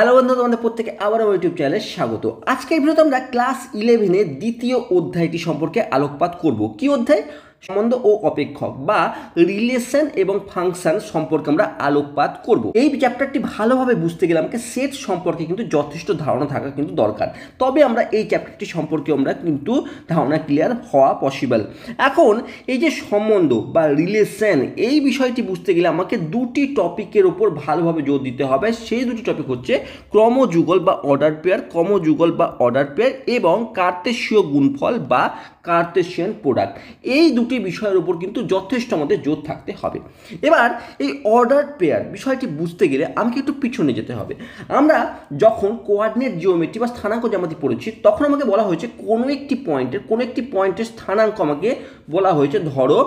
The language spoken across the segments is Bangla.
হ্যালো বন্ধু, তোমাদের প্রত্যেকে আবার আমার ইউটিউব চ্যানেলে স্বাগত। আজকের ভিডিওতে আমরা ক্লাস 11-এর দ্বিতীয় অধ্যায়টি সম্পর্কে আলোকপাত করব। কি অধ্যায়? সম্বন্ধ ও অপেক্ষক বা রিলেশন এবং ফাংশন সম্পর্কে আমরা আলোকপাত করব। এই চ্যাপ্টারটি ভালোভাবে বুঝতে গেলে আমাকে সেট সম্পর্কে কিন্তু যথেষ্ট ধারণা থাকা কিন্তু দরকার, তবে আমরা এই চ্যাপ্টারটি সম্পর্কে আমরা কিন্তু ধারণা ক্লিয়ার হওয়া পসিবল। এখন এই যে সম্বন্ধ বা রিলেশন, এই বিষয়টি বুঝতে গেলে আমাকে দুটি টপিকের উপর ভালোভাবে জোর দিতে হবে। সেই দুটি টপিক হচ্ছে ক্রমযুগল বা অর্ডার পেয়ার, ক্রমযুগল বা অর্ডার পেয়ার এবং কার্তেশীয় গুণফল বা কার্তেশিয়ান প্রোডাক্ট। এই দুটি বিষয়ের উপর কিন্তু যথেষ্ট আমাদের জোর থাকতে হবে। এবার এই অর্ডার পেয়ার বিষয়টি বুঝতে গেলে আমাকে একটু পিছনে যেতে হবে। আমরা যখন কোঅর্ডিনেট জিওমেট্রি বা স্থানাঙ্ক জ্যামিতি পড়েছি, তখন আমাকে বলা হয়েছে কোনো একটি পয়েন্টের স্থানাঙ্ক আমাকে বলা হয়েছে ধরো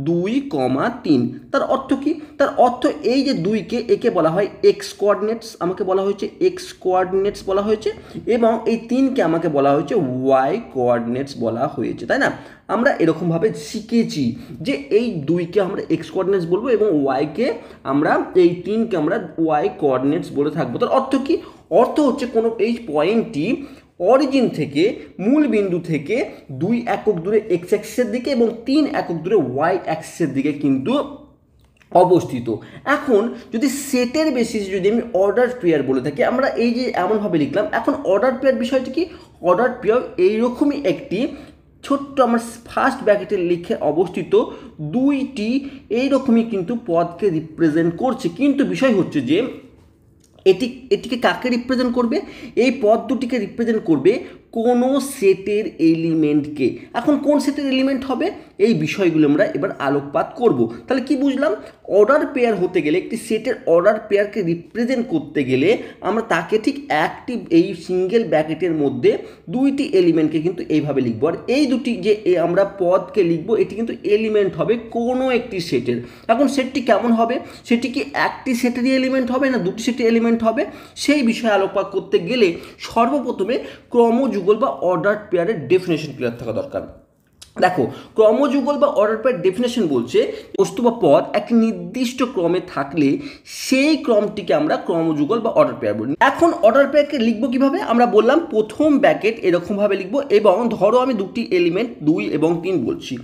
2,3। তার অর্থ কি? তার অর্থ এই যে 2কে একে বলা হয় এক্স কোঅর্ডিনেটস, আমাকে বলা হয়েছে এক্স কোঅর্ডিনেটস বলা হয়েছে, এবং এই 3কে আমাকে বলা হয়েছে ওয়াই কোঅর্ডিনেটস বলা হয়েছে, তাই না? আমরা এরকমভাবে শিখেছি যে এই 2কে আমরা এক্স কোঅর্ডিনেটস বলবো এবং ওয়াইকে আমরা, এই 3কে আমরা ওয়াই কোঅর্ডিনেটস বলে থাকবো। তার অর্থ কি? অর্থ হচ্ছে কোনো এই পয়েন্টটি অরিজিন থেকে, মূল বিন্দু থেকে 2 একক দূরে এক্স অ্যাক্সিসের দিকে এবং 3 একক দূরে ওয়াই অ্যাক্সিসের দিকে কিন্তু অবস্থিত। এখন যদি সেটের বেসিসে যদি আমি অর্ডার পেয়ার বলে থাকি, আমরা এই যে এমনভাবে লিখলাম। এখন অর্ডার পেয়ার বিষয়টি কি? অর্ডার পেয়ার এইরকমই একটি ছোট্ট আমার ফার্স্ট ব্র্যাকেটে লিখে অবস্থিত দুইটি এইরকমই কিন্তু পদকে রিপ্রেজেন্ট করছে। কিন্তু বিষয় হচ্ছে যে এটিকে কাকে রিপ্রেজেন্ট করবে? এই পদ দুটিকে রিপ্রেজেন্ট করবে কোনো সেটের এলিমেন্টকে। এখন কোন সেটের এলিমেন্ট হবে, এই বিষয়গুলো আমরা এবার আলোকপাত করব। তাহলে কি বুঝলাম? অর্ডার পেয়ার হতে গেলে, একটি সেটের অর্ডার পেয়ারকে রিপ্রেজেন্ট করতে গেলে আমরা তাকে ঠিক একটি এই সিঙ্গেল ব্র্যাকেটের মধ্যে দুইটি এলিমেন্টকে কিন্তু এইভাবে লিখবো। আর এই দুটি যে আমরা পদকে লিখবো, এটি কিন্তু এলিমেন্ট হবে কোনো একটি সেটের। এখন সেটটি কেমন হবে? সেটি কি একটি সেটেরই এলিমেন্ট হবে না দুটি সেটের এলিমেন্ট হবে? সেই বিষয়ে আলোকপাত করতে গেলে সর্বপ্রথমে ক্রমযুগল বা অর্ডার পেয়ারের ডেফিনেশন ক্লিয়ার থাকা দরকার। দেখো, ক্রমযুগল বা অর্ডার পেয়ার ডেফিনেশন বলছে বস্তু বা পদ একটি নির্দিষ্ট ক্রমে থাকলে সেই ক্রমটিকে আমরা ক্রমযুগল বা অর্ডার পেয়ার বলি। এখন অর্ডার পেয়ারকে লিখবো কিভাবে? আমরা বললাম প্রথম ব্র্যাকেট এরকমভাবে লিখবো, এবং ধরো আমি দুটি এলিমেন্ট 2 এবং 3 বলছি।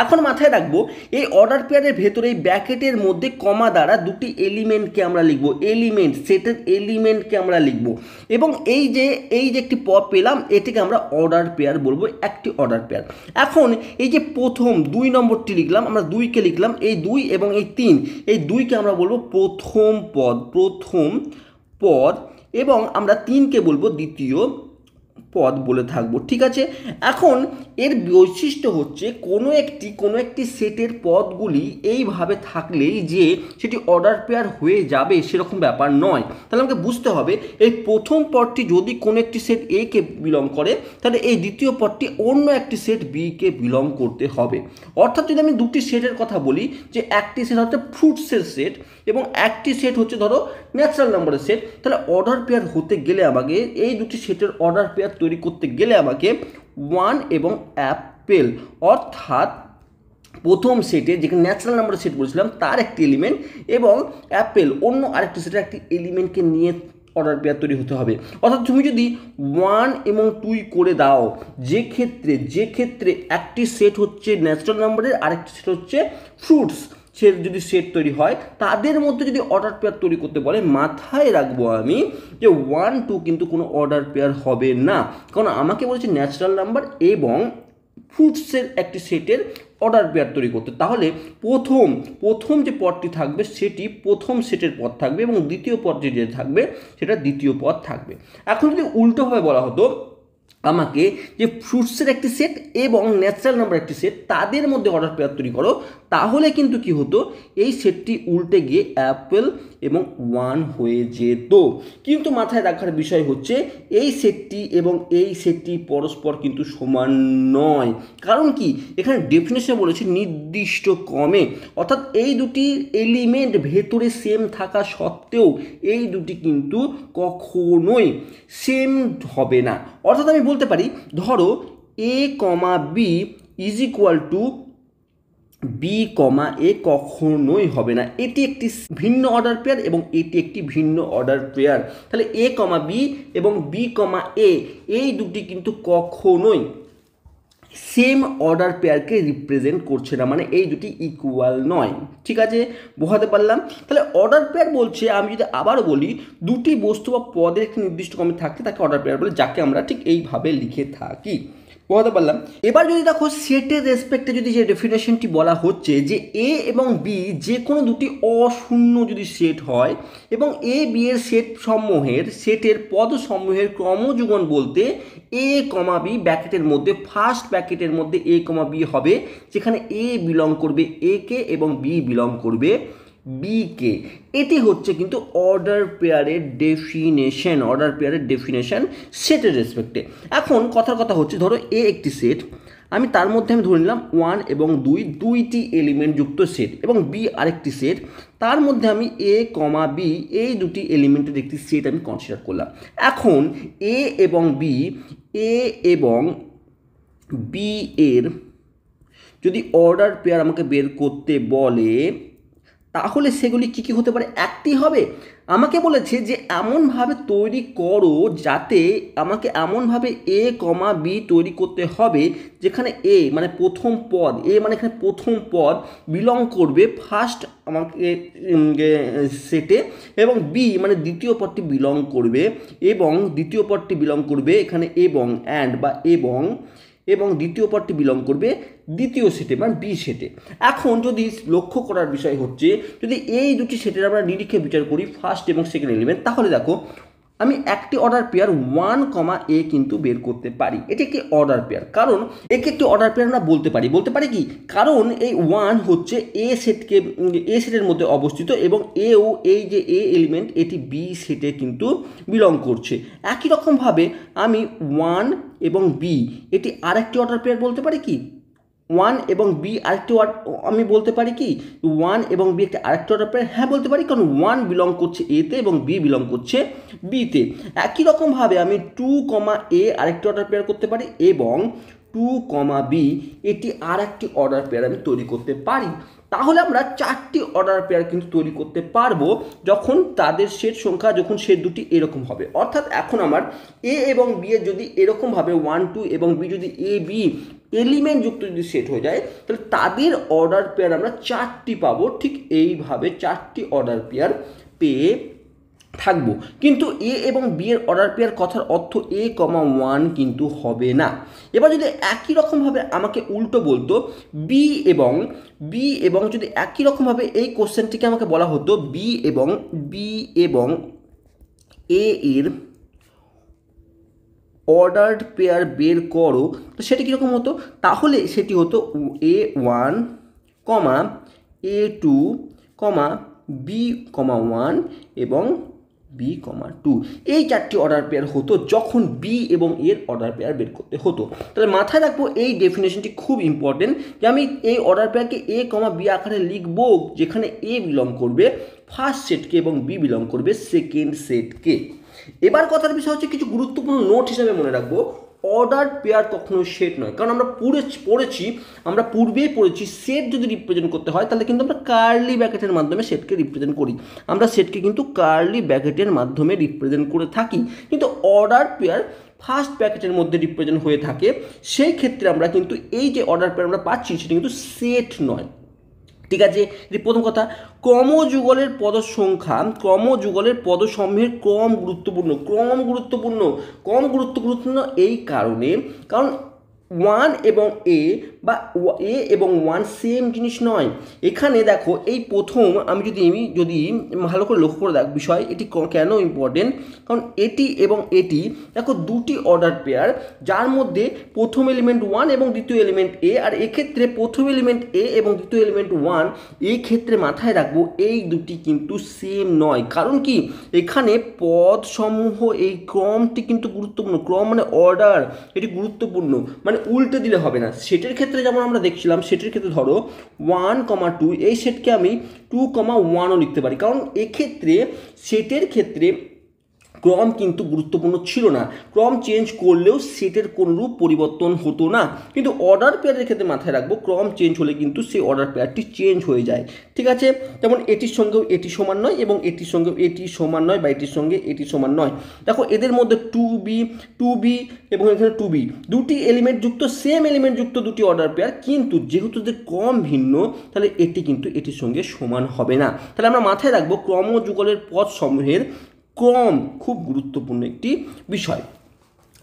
এখন মাথায় রাখবো এই অর্ডার পেয়ারের ভেতরে এই ব্র্যাকেটের মধ্যে কমা দ্বারা দুটি এলিমেন্টকে আমরা লিখবো, এলিমেন্ট সেটের এলিমেন্টকে আমরা লিখবো, এবং এই যে একটি পদ পেলাম, এটিকে আমরা অর্ডার পেয়ার বলবো, একটি অর্ডার পেয়ার। এখন এই যে প্রথম 2 নম্বরটি লিখলাম, আমরা 2কে লিখলাম, এই 2 এবং এই 3, এই 2কে আমরা বলবো প্রথম পদ, এবং আমরা 3কে বলবো দ্বিতীয় পদ বলে থাকবো। ঠিক আছে? এখন এর বৈশিষ্ট্য হচ্ছে কোনো একটি সেটের পদগুলি এইভাবে থাকলেই যে সেটি অর্ডার পেয়ার হয়ে যাবে সেরকম ব্যাপার নয়। তাহলে আমাকে বুঝতে হবে এই প্রথম পদটি যদি কোনো একটি সেট এ কে বিলং করে, তাহলে এই দ্বিতীয় পদটি অন্য একটি সেট বি কে বিলং করতে হবে। অর্থাৎ যদি আমি দুটি সেটের কথা বলি, যে একটি সেট হচ্ছে ফ্রুটসের সেট এবং একটি সেট হচ্ছে ধরো ন্যাচারাল নাম্বারের সেট, তাহলে অর্ডার পেয়ার হতে গেলে আমাকে এই দুটি সেটের অর্ডার পেয়ার তৈরি করতে গেলে আমাকে 1 এবং অ্যাপেল, অর্থাৎ প্রথম সেটে যেখানে ন্যাচারাল নাম্বারের সেট বলেছিলাম তার একটি এলিমেন্ট, এবং অ্যাপেল অন্য আরেকটি সেটের একটি এলিমেন্টকে নিয়ে অর্ডার পেয়ার তৈরি হতে হবে। অর্থাৎ তুমি যদি 1 এবং 2 করে দাও, যে ক্ষেত্রে একটি সেট হচ্ছে ন্যাচারাল নাম্বারের, আরেকটি সেট হচ্ছে ফ্রুটস, সে যদি সেট তৈরি হয়, তাদের মধ্যে যদি অর্ডার পেয়ার তৈরি করতে বলে, মাথায় রাখবো আমি যে 1, 2 কিন্তু কোনো অর্ডার পেয়ার হবে না, কারণ আমাকে বলেছে ন্যাচারাল নাম্বার এবং ফ্রুটসের একটি সেটের অর্ডার পেয়ার তৈরি করতে। তাহলে প্রথম যে পদটি থাকবে সেটি প্রথম সেটের পদ থাকবে, এবং দ্বিতীয় পদটি যে থাকবে সেটা দ্বিতীয় পদ থাকবে। এখন যদি উল্টোভাবে বলা হতো আমাকে যে ফ্রুটসের একটি সেট এবং ন্যাচারাল নাম্বার একটি সেট, তাদের মধ্যে অর্ডার পেয়ার তৈরি করো, তাহলে কিন্তু কি হতো, এই সেটটি উল্টে গিয়ে অ্যাপেল এবং 1 হয়ে যেত। কিন্তু মাথায় রাখার বিষয় হচ্ছে এই সেটটি এবং এই সেটটি পরস্পর কিন্তু সমান নয়। কারণ কি? এখানে ডেফিনেশন বলেছে নির্দিষ্ট ক্রমে, অর্থাৎ এই দুটি এলিমেন্ট ভেতরে সেম থাকা সত্ত্বেও এই দুটি কিন্তু কখনোই সেম হবে না। অর্থাৎ আমি বলতে পারি, ধরো a, b is equal to B comma A কখনোই হবে না, এটি একটি ভিন্ন অর্ডার পেয়ার এবং এটি একটি ভিন্ন অর্ডার পেয়ার। তাহলে এ কমা বি এবং বি কমা এ এই দুটি কিন্তু কখনোই সেম অর্ডার পেয়ারকে রিপ্রেজেন্ট করছে না, মানে এই দুটি ইকুয়াল নয়। ঠিক আছে, বোঝাতে পারলাম? তাহলে অর্ডার পেয়ার বলছে, আমি যদি আবারও বলি, দুটি বস্তু বা পদের একটি নির্দিষ্ট ক্রমে থাকতে তাকে অর্ডার পেয়ার বলে, যাকে আমরা ঠিক এইভাবে লিখে থাকি। বোঝাতে পারলাম? এবার যদি দেখো সেটের রেসপেক্টে যদি যে ডেফিনেশনটি বলা হচ্ছে যে এ এবং বি যে কোনো দুটি অশূন্য যদি সেট হয় এবং এ বি এর সেটের পদ সমূহের ক্রমযুগল বলতে এ কমা বি ব্র্যাকেটের মধ্যে ফার্স্ট ব্র্যাকেটের মধ্যে এ কমা বি হবে, যেখানে এ বিলং করবে এ কে এবং বি বিলং করবে বি কে। এটি হচ্ছে কিন্তু অর্ডার পেয়ারের ডেফিনেশন সেটের রেসপেক্টে। এখন কথার কথা হচ্ছে, ধরো এ একটি সেট, আমি তার মধ্যে আমি ধরে নিলাম 1 এবং 2 দুইটি এলিমেন্ট যুক্ত সেট, এবং বি আরেকটি সেট, তার মধ্যে আমি এ কমা বি এই দুটি এলিমেন্টের একটি সেট আমি কনসিডার করলাম। এখন এ এবং বি এর যদি অর্ডার পেয়ার আমাকে বের করতে বলে, তাহলে সেগুলি কী কী হতে পারে? একটি হবে, আমাকে বলেছে যে এমনভাবে তৈরি করো যাতে আমাকে এমনভাবে এ কমা বি তৈরি করতে হবে যেখানে এ মানে প্রথম পদ, এ মানে এখানে প্রথম পদ বিলং করবে ফার্স্ট আমাকে সেটে, এবং বি মানে দ্বিতীয় পদটি বিলং করবে, এখানে এবং অ্যান্ড বা এবং দ্বিতীয় পদটি বিলং করবে দ্বিতীয় সেটে মানে বি সেটে। এখন যদি লক্ষ্য করার বিষয় হচ্ছে, যদি এই দুটি সেটের আমরা নিরিখে বিচার করি ফার্স্ট এবং সেকেন্ড এলিমেন্ট, তাহলে দেখো আমি একটি অর্ডার পেয়ার 1 কমা এ কিন্তু বের করতে পারি। এটি একটি অর্ডার পেয়ার, কারণ একে একটি অর্ডার পেয়ার আমরা বলতে পারি কি, কারণ এই 1 হচ্ছে এ সেটের মধ্যে অবস্থিত এবং এও এই যে এ এলিমেন্ট এটি বি সেটে কিন্তু বিলং করছে। একই রকমভাবে আমি 1 এবং বি এটি আরেকটি অর্ডার পেয়ার বলতে পারি কি, 1 এবং বি আরেকটি আমি বলতে পারি কি 1 এবং বি একটি আরেকটি অর্ডার পেয়ার? হ্যাঁ বলতে পারি, কারণ 1 বিলং করছে এতে এবং বি বিলং করছে বিতে। একই রকমভাবে আমি 2 কমা এ আরেকটি অর্ডার পেয়ার করতে পারি এবং 2 কমা বি এটি আরেকটি অর্ডার পেয়ার আমি তৈরি করতে পারি। তাহলে আমরা 4টি অর্ডার পেয়ার কিন্তু তৈরি করতে পারবো যখন তাদের সেট সংখ্যা যখন সেট দুটি এরকম হবে। অর্থাৎ এখন আমার এ এবং বি এর যদি এরকমভাবে 1 2 এবং বি যদি এ বি এলিমেন্ট যুক্ত যদি সেট হয়ে যায়, তাহলে তাদের অর্ডার পেয়ার আমরা 4টি পাবো। ঠিক এইভাবে 4টি অর্ডার পেয়ার পেয়ে থাকবো। কিন্তু এ এবং বি এর অর্ডার পেয়ার কথার অর্থ এ কমা 1 কিন্তু হবে না। এবার যদি একই রকমভাবে আমাকে উল্টো বলতো বি এবং যদি একই রকমভাবে এই কোশ্চেনটিকে আমাকে বলা হতো বি এবং এ এর অর্ডার্ড পেয়ার বের করো, তো সেটি কীরকম হতো? তাহলে সেটি হতো A1, A2, B1 এবং B2। এই 4টি অর্ডার পেয়ার হতো যখন বি এবং এর অর্ডার পেয়ার বের করতে হতো। তাহলে মাথায় রাখবো এই ডেফিনেশনটি খুব ইম্পর্টেন্ট, যে আমি এই অর্ডার পেয়ারকে এ কমা বি আকারে লিখবো, যেখানে এ বিলং করবে ফার্স্ট সেটকে এবং বি বিলং করবে সেকেন্ড সেটকে। এবার কথার বিষয় হচ্ছে, কিছু গুরুত্বপূর্ণ নোট হিসাবে মনে রাখবো, অর্ডার পেয়ার কখনো সেট নয়। কারণ আমরা পূর্বেই পড়েছি সেট যদি রিপ্রেজেন্ট করতে হয় তাহলে কিন্তু আমরা কার্লি ব্র্যাকেটের মাধ্যমে সেটকে রিপ্রেজেন্ট করি, আমরা সেটকে কিন্তু কার্লি ব্র্যাকেটের মাধ্যমে রিপ্রেজেন্ট করে থাকি। কিন্তু অর্ডার পেয়ার ফার্স্ট ব্র্যাকেটের মধ্যে রিপ্রেজেন্ট হয়ে থাকে, সেই ক্ষেত্রে আমরা কিন্তু এই যে অর্ডার পেয়ার আমরা পাচ্ছি সেটা কিন্তু সেট নয়। ঠিক আছে, এটি প্রথম কথা। ক্রমযুগলের পদসমূহের ক্রম গুরুত্বপূর্ণ এই কারণে, কারণ 1 এবং এ বা এ এবং 1 সেম জিনিস নয়। এখানে দেখো এই প্রথম আমি যদি ভালো করে লক্ষ্য করে দেখ বিষয়, এটি কেন ইম্পর্টেন্ট, কারণ এটি এবং এটি দেখো দুটি অর্ডার পেয়ার, যার মধ্যে প্রথম এলিমেন্ট 1 এবং দ্বিতীয় এলিমেন্ট এ, আর এক্ষেত্রে প্রথম এলিমেন্ট এ এবং দ্বিতীয় এলিমেন্ট 1। এই ক্ষেত্রে মাথায় রাখবো এই দুটি কিন্তু সেম নয়। কারণ কি, এখানে পদ সমূহ এই ক্রমটি কিন্তু গুরুত্বপূর্ণ, ক্রম মানে অর্ডার, এটি গুরুত্বপূর্ণ, মানে উল্টে দিলে হবে না। সেটের ক্ষেত্রে যেমন আমরা দেখছিলাম, সেটের ক্ষেত্রে ধরো 1, 2 এই সেটকে আমি 2, 1ও লিখতে পারি, কারণ এক্ষেত্রে সেটের ক্ষেত্রে ক্রম কিন্তু গুরুত্বপূর্ণ ছিল না, ক্রম চেঞ্জ করলেও সেটের কোনরূপ পরিবর্তন হতো না, কিন্তু অর্ডার পেয়ারের ক্ষেত্রে মাথায় রাখবো ক্রম চেঞ্জ হলে কিন্তু সেই অর্ডার পেয়ারটি চেঞ্জ হয়ে যায়। ঠিক আছে, যেমন এটির সঙ্গেও এটি সমান নয় এবং এটির সঙ্গেও এটি সমান নয় বা এটির সঙ্গে এটি সমান নয়। দেখো এদের মধ্যে টু বি এবং এখানে টু বি দুটি এলিমেন্ট যুক্ত, সেম এলিমেন্ট যুক্ত দুটি অর্ডার পেয়ার, কিন্তু যেহেতু এদের ক্রম ভিন্ন তাহলে এটি কিন্তু এটির সঙ্গে সমান হবে না। তাহলে আমরা মাথায় রাখবো ক্রমযুগলের পদ সমূহের ক্রম খুব গুরুত্বপূর্ণ একটি বিষয়।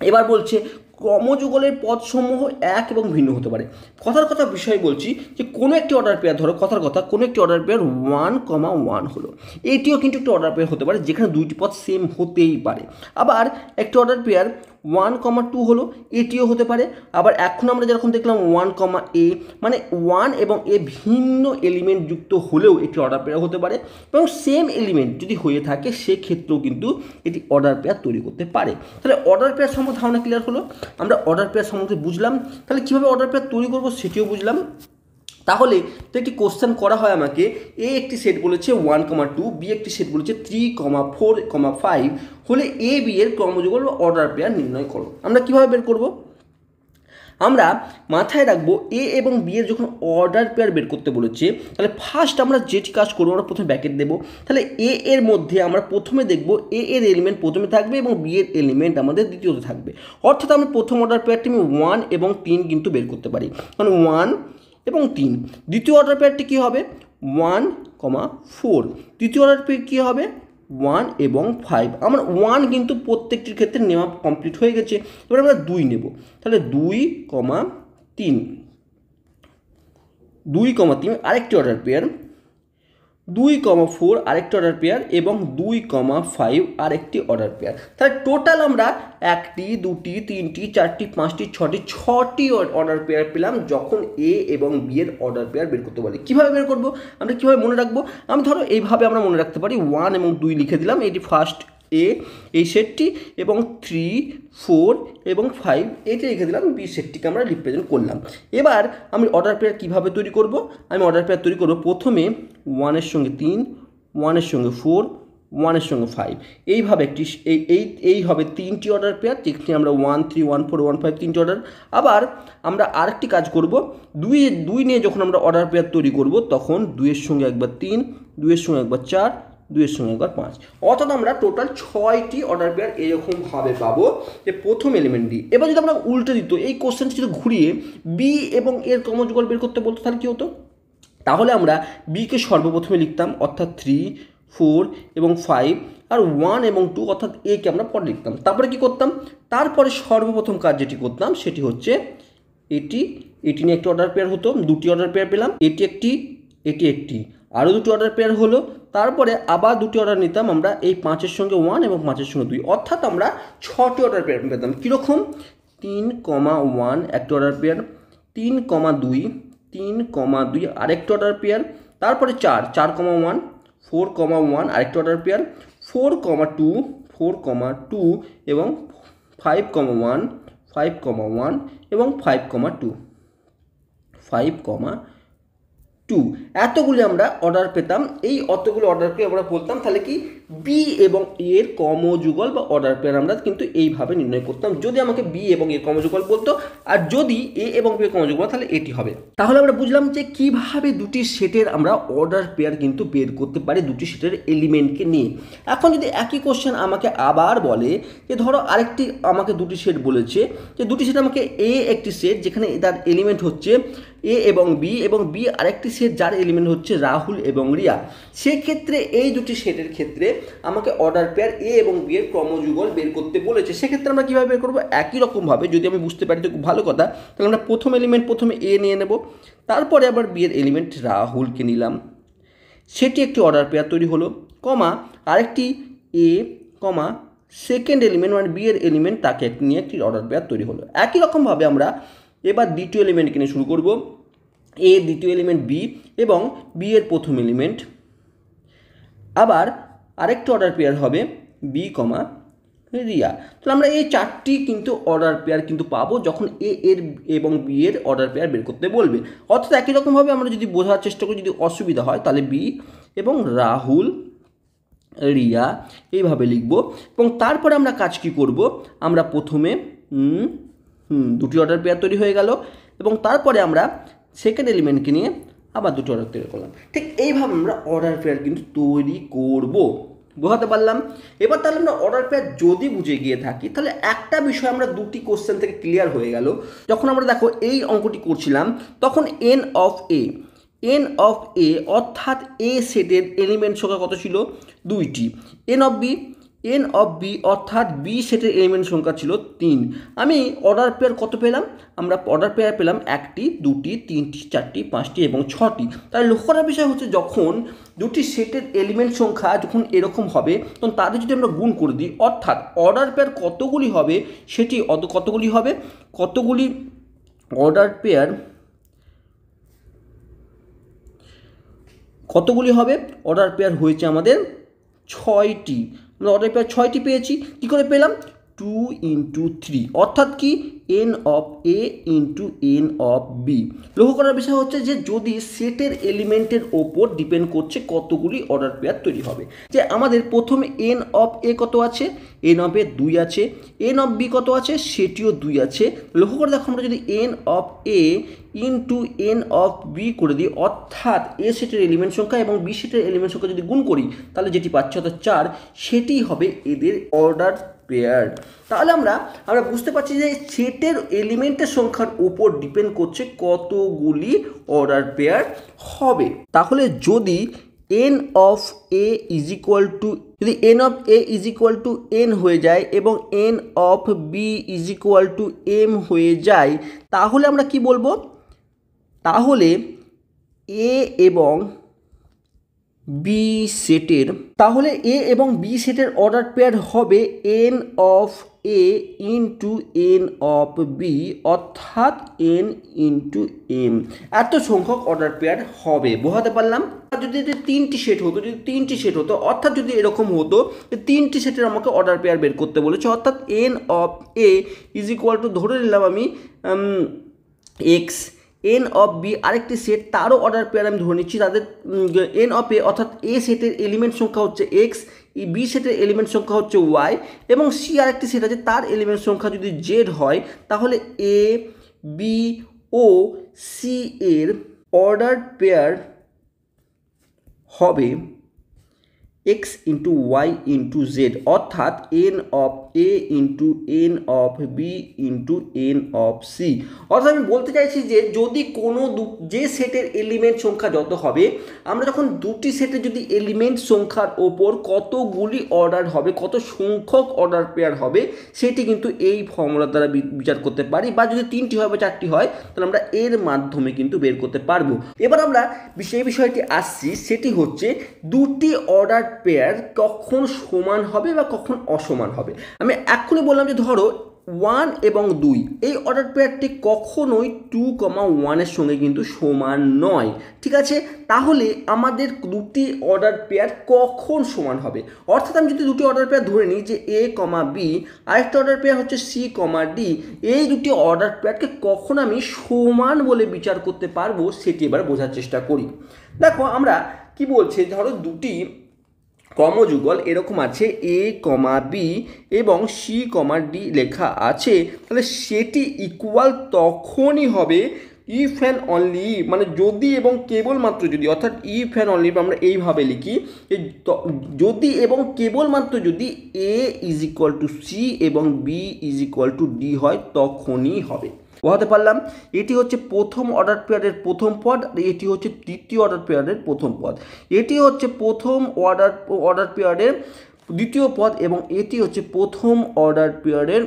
এবার বলছে ক্রমযুগলের পদসমূহ এক এবং ভিন্ন হতে পারে। কথার কথা বিষয় বলছি যে কোনো একটি অর্ডার পেয়ার, ধরো কথার কথা কোনো একটি অর্ডার পেয়ার 1,1 হলো, এটিও কিন্তু একটি অর্ডার পেয়ার হতে পারে যেখানে দুইটি পদ সেম হতেই পারে। আবার একটি অর্ডার পেয়ার 1,2 হলো, এটিও হতে পারে। আবার এখন আমরা যেরকম দেখলাম 1,a, মানে 1 এবং a ভিন্ন এলিমেন্ট যুক্ত হলেও এটি অর্ডার পেয়ার হতে পারে, এবং সেম এলিমেন্ট যদি হয়ে থাকে সেক্ষেত্রেও কিন্তু এটি অর্ডার পেয়ার তৈরি করতে পারে। তাহলে অর্ডার পেয়ার সম্বন্ধে ধারণা ক্লিয়ার হলো, আমরা অর্ডার পেয়ার সম্বন্ধে বুঝলাম। তাহলে কীভাবে অর্ডার পেয়ার তৈরি করবো সেটিও বুঝলাম। তাহলে তো একটি কোশ্চেন করা হয় আমাকে, এ একটি সেট বলেছে 1,2, বি একটি সেট বলেছে 3,4,5 হলে এ বি এর ক্রমযুগল বা অর্ডার পেয়ার নির্ণয় করো। আমরা কীভাবে বের করব? আমরা মাথায় রাখবো এ এবং বি এর যখন অর্ডার পেয়ার বের করতে বলেছে তাহলে ফার্স্ট আমরা যেটি কাজ করবো আমরা প্রথমে ব্র্যাকেট দেবো। তাহলে এ এর মধ্যে আমরা প্রথমে দেখবো এ এর এলিমেন্ট প্রথমে থাকবে এবং বি এর এলিমেন্ট আমাদের দ্বিতীয়তে থাকবে, অর্থাৎ আমরা প্রথম অর্ডার পেয়ারটি আমি 1 এবং 3 কিন্তু বের করতে পারি, মানে 1 এবং 3। দ্বিতীয় অর্ডার পেয়ারটি কী হবে? 1,4। তৃতীয় অর্ডার পেয়ার কী হবে? 1 এবং 5। আমার 1 কিন্তু প্রত্যেকটির ক্ষেত্রে নেওয়া কমপ্লিট হয়ে গেছে। এবার আমরা 2 নেব, তাহলে 2,3 আরেকটি অর্ডার পেয়ার, 2,4 আরেকটি অর্ডার পেয়ার এবং 2,5 আরেকটি অর্ডার পেয়ার। তাহলে টোটাল আমরা 1টি 2টি 3টি 4টি 5টি 6টি অর্ডার পেয়ার পেলাম যখন এ এবং বি এর অর্ডার পেয়ার বের করতে পারি। কীভাবে বের করবো, আমরা কীভাবে মনে রাখবো? আমি ধরো এইভাবে আমরা মনে রাখতে পারি, 1 এবং 2 লিখে দিলাম, এটি ফার্স্ট এ এই সেটটি, এবং 3, 4 এবং 5 এটি লিখে দিলাম, বি সেটটিকে আমরা রিপ্রেজেন্ট করলাম। এবার আমি অর্ডার পেয়ার কীভাবে তৈরি করব? আমি অর্ডার পেয়ার তৈরি করব প্রথমে 1 এর সঙ্গে 3, 1 এর সঙ্গে 4, 1 এর সঙ্গে 5, এইভাবে একটি এই হবে 3টি অর্ডার পেয়ার, যেখানে আমরা 1, 3, 1, 4, 1, 5 3টি অর্ডার। আবার আমরা আরেকটি কাজ করব, 2 নিয়ে যখন আমরা অর্ডার পেয়ার তৈরি করব তখন 2 এর সঙ্গে একবার 3, 2 এর সঙ্গে একবার 4, 2 এর সঙ্গে একবার 5, অর্থাৎ আমরা টোটাল 6টি অর্ডার পেয়ার এরকমভাবে পাবো যে প্রথম এলিমেন্ট ডি। এবার যদি আমরা উল্টে দিত এই কোশ্চেনটি যদি ঘুরিয়ে বি এবং এর ক্রমযুগল বের করতে বলতো তাহলে কী হতো? তাহলে আমরা বিকে সর্বপ্রথমে লিখতাম, অর্থাৎ 3, 4 এবং 5, আর 1 এবং 2 অর্থাৎ একে আমরা পরে লিখতাম। তারপরে কি করতাম? তারপরে সর্বপ্রথম কাজ যেটি করতাম সেটি হচ্ছে এটি নিয়ে একটি অর্ডার পেয়ার হতো, 2টি অর্ডার পেয়ার পেলাম, এটি একটি আরও 2টি অর্ডার পেয়ার হলো, তারপরে আবার 2টি অর্ডার নিতাম আমরা এই 5-এর সঙ্গে 1 এবং 5-এর সঙ্গে 2, অর্থাৎ আমরা 6টি অর্ডার পেয়ার পেতাম। কীরকম? 3,1 একটি অর্ডার পেয়ার, 3,2 আরেকটি অর্ডার পেয়ার, তারপরে 4,1, 4,1 আরেকটি অর্ডার পেয়ার, 4,2 এবং 5,1 এবং 5,2 এতগুলি আমরা অর্ডার পেতাম। এই অতগুলো অর্ডারকে আমরা বলতাম তাহলে কি বি এবং এর ক্রমযুগল বা অর্ডার পেয়ার আমরা কিন্তু এইভাবে নির্ণয় করতাম যদি আমাকে বি এবং এর ক্রমযুগল বলতো, আর যদি এ এবং বি এর ক্রমযুগল তাহলে এটি হবে। তাহলে আমরা বুঝলাম যে কিভাবে দুটি সেটের আমরা অর্ডার পেয়ার কিন্তু বের করতে পারি দুটি সেটের এলিমেন্টকে নিয়ে। এখন যদি একই কোশ্চেন আমাকে আবার বলে যে ধরো আরেকটি আমাকে দুটি সেট বলেছে, যে দুটি সেট আমাকে এ একটি সেট যেখানে তার এলিমেন্ট হচ্ছে এ এবং বি আরেকটি সেট যার এলিমেন্ট হচ্ছে রাহুল এবং রিয়া, সেক্ষেত্রে এই দুটি সেটের ক্ষেত্রে আমাকে অর্ডার পেয়ার এ এবং বি এর ক্রমযুগল বের করতে বলেছে। সেক্ষেত্রে আমরা কীভাবে বের করবো? একই রকমভাবে যদি আমি বুঝতে পারি তো খুব ভালো কথা, তাহলে আমরা প্রথম এলিমেন্ট প্রথমে এ নিয়ে নেব, তারপরে আবার বি এর এলিমেন্ট রাহুলকে নিলাম, সেটি একটি অর্ডার পেয়ার তৈরি হলো, আরেকটি এ সেকেন্ড এলিমেন্ট মানে বি এর এলিমেন্ট তাকে নিয়ে একটি অর্ডার পেয়ার তৈরি হলো। একই রকমভাবে আমরা এবার দ্বিতীয় এলিমেন্টকে নিয়ে শুরু করব, এ দ্বিতীয় এলিমেন্ট বি এবং বি এর প্রথম এলিমেন্ট, আবার আরেকটি অর্ডার পেয়ার হবে বি রিয়া। তাহলে আমরা এই 4টি কিন্তু অর্ডার পেয়ার কিন্তু পাবো যখন এ এর এবং বি এর অর্ডার পেয়ার বের করতে বলবে। অর্থাৎ একই রকমভাবে আমরা যদি বোঝার চেষ্টা করি, যদি অসুবিধা হয় তাহলে বি এবং রাহুল রিয়া, এইভাবে লিখব। এবং তারপরে আমরা কাজ কি করব, আমরা প্রথমে দুটি অর্ডার পেয়ার তৈরি হয়ে গেল, এবং তারপরে আমরা সেকেন্ড এলিমেন্টকে নিয়ে আবার দুটি অর্ডার তৈরি করলাম। ঠিক এইভাবে আমরা অর্ডার পেয়ার কিন্তু তৈরি করব। বোঝাতে পারলাম? এবার তাহলে আমরা অর্ডার পেয়ার যদি বুঝে গিয়ে থাকি, তাহলে একটা বিষয় আমরা দুটি কোশ্চেন থেকে ক্লিয়ার হয়ে গেল। যখন আমরা দেখো এই অঙ্কটি করছিলাম, তখন এন অফ এ অর্থাৎ এ সেটের এলিমেন্ট সংখ্যা কত ছিল? 2টি। এন অফ বি অর্থাৎ বি সেটের এলিমেন্ট সংখ্যা ছিল 3। আমি অর্ডার পেয়ার কত পেলাম? আমরা অর্ডার পেয়ার পেলাম 1টি, 2টি, 3টি, 4টি, 5টি এবং 6টি। তাই লক্ষ্য করার বিষয় হচ্ছে, যখন দুটি সেটের এলিমেন্ট সংখ্যা যখন এরকম হবে, তখন তাদের যদি আমরা গুণ করে দিই, অর্থাৎ অর্ডার পেয়ার কতগুলি হবে সেটি কতগুলি অর্ডার পেয়ার হবে? অর্ডার পেয়ার হয়েছে আমাদের 6টি। আমরা অর্ডার পেয়ার 6টি পেয়েছি। কী করে পেলাম? 2 × 3, অর্থাৎ কি N of A into N of B. লক্ষ্য করার বিষয় হচ্ছে যে যদি সেটের এলিমেন্টের ওপর ডিপেন্ড করছে কতগুলি অর্ডার পেয়ার তৈরি হবে। যে আমাদের প্রথমে এন অফ এ কত আছে? এন অফ এ 2 আছে। এন অফ বি কত আছে? সেটিও 2 আছে। লক্ষ্য করে দেখো, আমরা যদি N of A into N of B করে দিই, অর্থাৎ এ সেটের এলিমেন্ট সংখ্যা এবং বি সেটের এলিমেন্ট সংখ্যা যদি গুণ করি, তাহলে যেটি পাচ্ছি অর্থাৎ 4, সেটি হবে এদের অর্ডার পেয়ার। তাহলে আমরা বুঝতে পারছি যে সেটের এলিমেন্টের সংখ্যার উপর ডিপেন্ড করছে কতগুলি অর্ডার পেয়ার হবে। তাহলে যদি N of A is equal to N হয়ে যায় এবং N of B is equal to M হয়ে যায়, তাহলে আমরা কি বলবো? তাহলে এ এবং বি সেটের অর্ডার পেয়ার হবে N of A into N of B, অর্থাৎ এন ইন্টু এম। এত সংখ্যক অর্ডার পেয়ার হবে। বোঝাতে পারলাম? যদি 3টি সেট হতো, অর্থাৎ যদি এরকম হতো 3টি সেটের আমাকে অর্ডার পেয়ার বের করতে বলেছে, অর্থাৎ N of A is equal two, ধরে নিলাম আমি এক্স, এন অফ বি আরেকটি সেট, তারও অর্ডার পেয়ার আমি ধরে নিচ্ছি। তাদের এন অফ এ অর্থাৎ এ সেটের এলিমেন্ট সংখ্যা হচ্ছে এক্স, বি সেটের এলিমেন্ট সংখ্যা হচ্ছে ওয়াই, এবং সি আরেকটি সেট আছে, তার এলিমেন্ট সংখ্যা যদি জেড হয়, তাহলে এ, বি ও সি এর অর্ডার পেয়ার হবে X into Y into Z, অর্থাৎ N of A into N of B into N of C. অর্থাৎ আমি বলতে চাইছি যে যদি কোনো যে সেটের এলিমেন্ট সংখ্যা যত হবে, আমরা যখন দুটি সেটের যদি এলিমেন্ট সংখ্যার ওপর কতগুলি অর্ডার হবে, কত সংখ্যক অর্ডার পেয়ার হবে, সেটি কিন্তু এই ফর্মুলা দ্বারা বিচার করতে পারি। বা যদি 3টি হয় বা 4টি হয়, তাহলে আমরা এর মাধ্যমে কিন্তু বের করতে পারবো। এবার আমরা সেই বিষয়টি আসছি, সেটি হচ্ছে দুটি অর্ডার পেয়ার কখন সমান হবে বা কখন অসমান হবে। আমি এক্ষুনি বললাম যে ধরো 1 এবং 2, এই অর্ডার পেয়ারটি কখনোই 2,1 সঙ্গে কিন্তু সমান নয়। ঠিক আছে? তাহলে আমাদের দুটি অর্ডার পেয়ার কখন সমান হবে? অর্থাৎ আমি যদি দুটি অর্ডার পেয়ার ধরে নিই যে এ, বি, আরেকটা অর্ডার পেয়ার হচ্ছে সি, ডি, এই দুটি অর্ডার পেয়ারকে কখন আমি সমান বলে বিচার করতে পারবো, সেটি এবার বোঝার চেষ্টা করি। দেখো আমরা কি বলছে, ধরো দুটি ক্রমযুগল এরকম আছে এ, বি এবং সি, ডি লেখা আছে, তাহলে সেটি ইকুয়াল তখনই হবে ইফ অ্যান্ড অনলি, মানে যদি এবং কেবলমাত্র যদি, অর্থাৎ ইফ অ্যান্ড অনলি আমরা এইভাবে লিখি, যদি এবং কেবলমাত্র যদি A is equal to C এবং B is equal to D হয়, তখনই হবে। বোঝাতে পারলাম? এটি হচ্ছে প্রথম অর্ডার পেয়ারের প্রথম পদ, এটি হচ্ছে দ্বিতীয় অর্ডার পেয়ারের প্রথম পদ, এটি হচ্ছে প্রথম অর্ডার পেয়ারের দ্বিতীয় পদ, এবং এটি হচ্ছে প্রথম অর্ডার পেয়ারের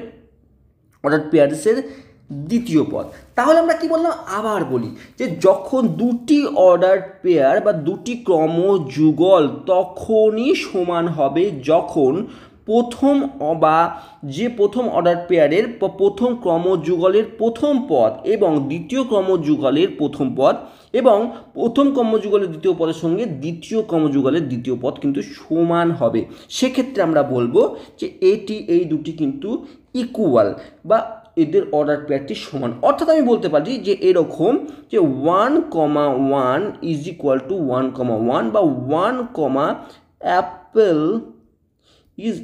দ্বিতীয় পদ। তাহলে আমরা কি বললাম? আবার বলি যে যখন দুটি অর্ডার পেয়ার বা দুটি ক্রমযুগল তখনই সমান হবে যখন প্রথম অর্ডার পেয়ারের প্রথম ক্রমযুগলের প্রথম পদ এবং দ্বিতীয় ক্রমযুগলের প্রথম পদ এবং প্রথম ক্রমযুগলের দ্বিতীয় পদের সঙ্গে দ্বিতীয় ক্রমযুগলের দ্বিতীয় পদ কিন্তু সমান হবে। সেক্ষেত্রে আমরা বলবো যে এই দুটি কিন্তু ইকুয়াল বা এদের অর্ডার পেয়ারটি সমান। অর্থাৎ আমি বলতে পারি যে এরকম যে 1,1 ইজ ইকুয়াল টু 1,1 বা 1, Apple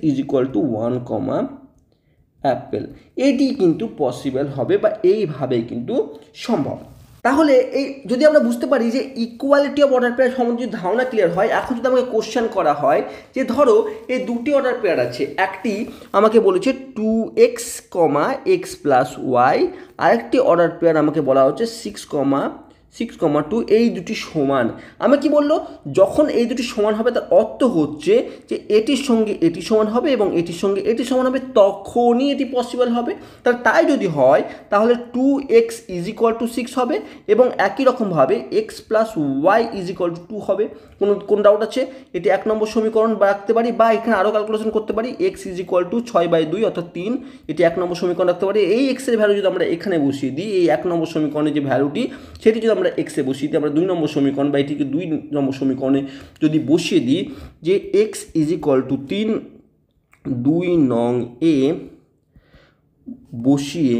is equal to 1 comma Apple, এটি কিন্তু পসিবল হবে বা এইভাবেই কিন্তু সম্ভব। তাহলে এই যদি আমরা বুঝতে পারি যে ইকুয়ালিটি অফ অর্ডার পেয়ার সম্বন্ধে যদি ধারণা ক্লিয়ার হয়, এখন যদি আমাকে কোশ্চেন করা হয় যে ধরো এই দুটি অর্ডার পেয়ার আছে, একটি আমাকে বলেছে 2x, x প্লাস ওয়াই, আরেকটি অর্ডার পেয়ার আমাকে বলা হচ্ছে 6,2, এই দুটি সমান। আমি কি বললো, যখন এই দুটি সমান হবে তার অর্থ হচ্ছে যে এটির সঙ্গে এটি সমান হবে এবং এটির সঙ্গে এটি সমান হবে, তখনই এটি পসিবল হবে। তাই যদি হয় তাহলে 2x ইজ ইকুয়াল টু 6 হবে এবং একই রকমভাবে x plus Y is equal to 2 হবে। কোন ডাউট আছে? এটি 1 নম্বর সমীকরণ রাখতে পারি বা এখানে আরও ক্যালকুলেশন করতে পারি। x ইজ ইকুয়াল টু 6/2 অর্থাৎ 3, এটি 1 নম্বর সমীকরণ রাখতে পারি। এই x এর ভ্যালু যদি আমরা এখানে বসিয়ে দিই, এই 1 নম্বর সমীকরণের যে ভ্যালুটি সেটি যদি আমরা x এ বসিয়ে দিই, আমরা 2 নম্বর সমীকরণ বা এটিকে 2 নম্বর সমীকরণে যদি বসিয়ে দিই যে x ইজ ইকুয়াল টু 3, 2 নং এ বসিয়ে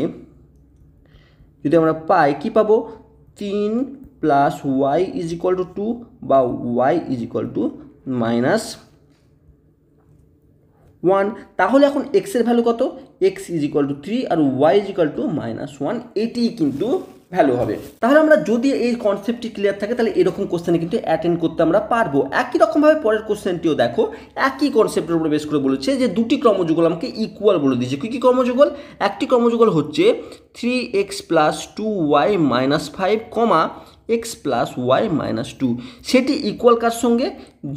যদি আমরা পাই, কি পাবো? 3 plus Y is equal to 2 বা ওয়াই ইজ ইকুয়াল টু -1। তাহলে এখন x এর ভ্যালু কত? x ইজ ইকুয়াল টু 3 আর ওয়াই ইজ ইকুয়াল টু -1, এটি কিন্তু ভ্যালু হবে। তাহলে আমরা যদি এই কনসেপ্টটি ক্লিয়ার থাকে তাহলে এরকম কোশ্চেনে কিন্তু অ্যাটেন্ড করতে আমরা পারবো। একই রকমভাবে পরের কোশ্চেনটিও দেখো, একই কনসেপ্টের উপরে বেস করে বলেছে যে দুটি ক্রমযুগল আমাকে ইকুয়াল বলে দিয়েছে। কী কী ক্রমযুগল? একটি ক্রমযুগল হচ্ছে 3x plus 2y minus 5, x plus Y minus 2, সেটি ইকুয়াল কার সঙ্গে?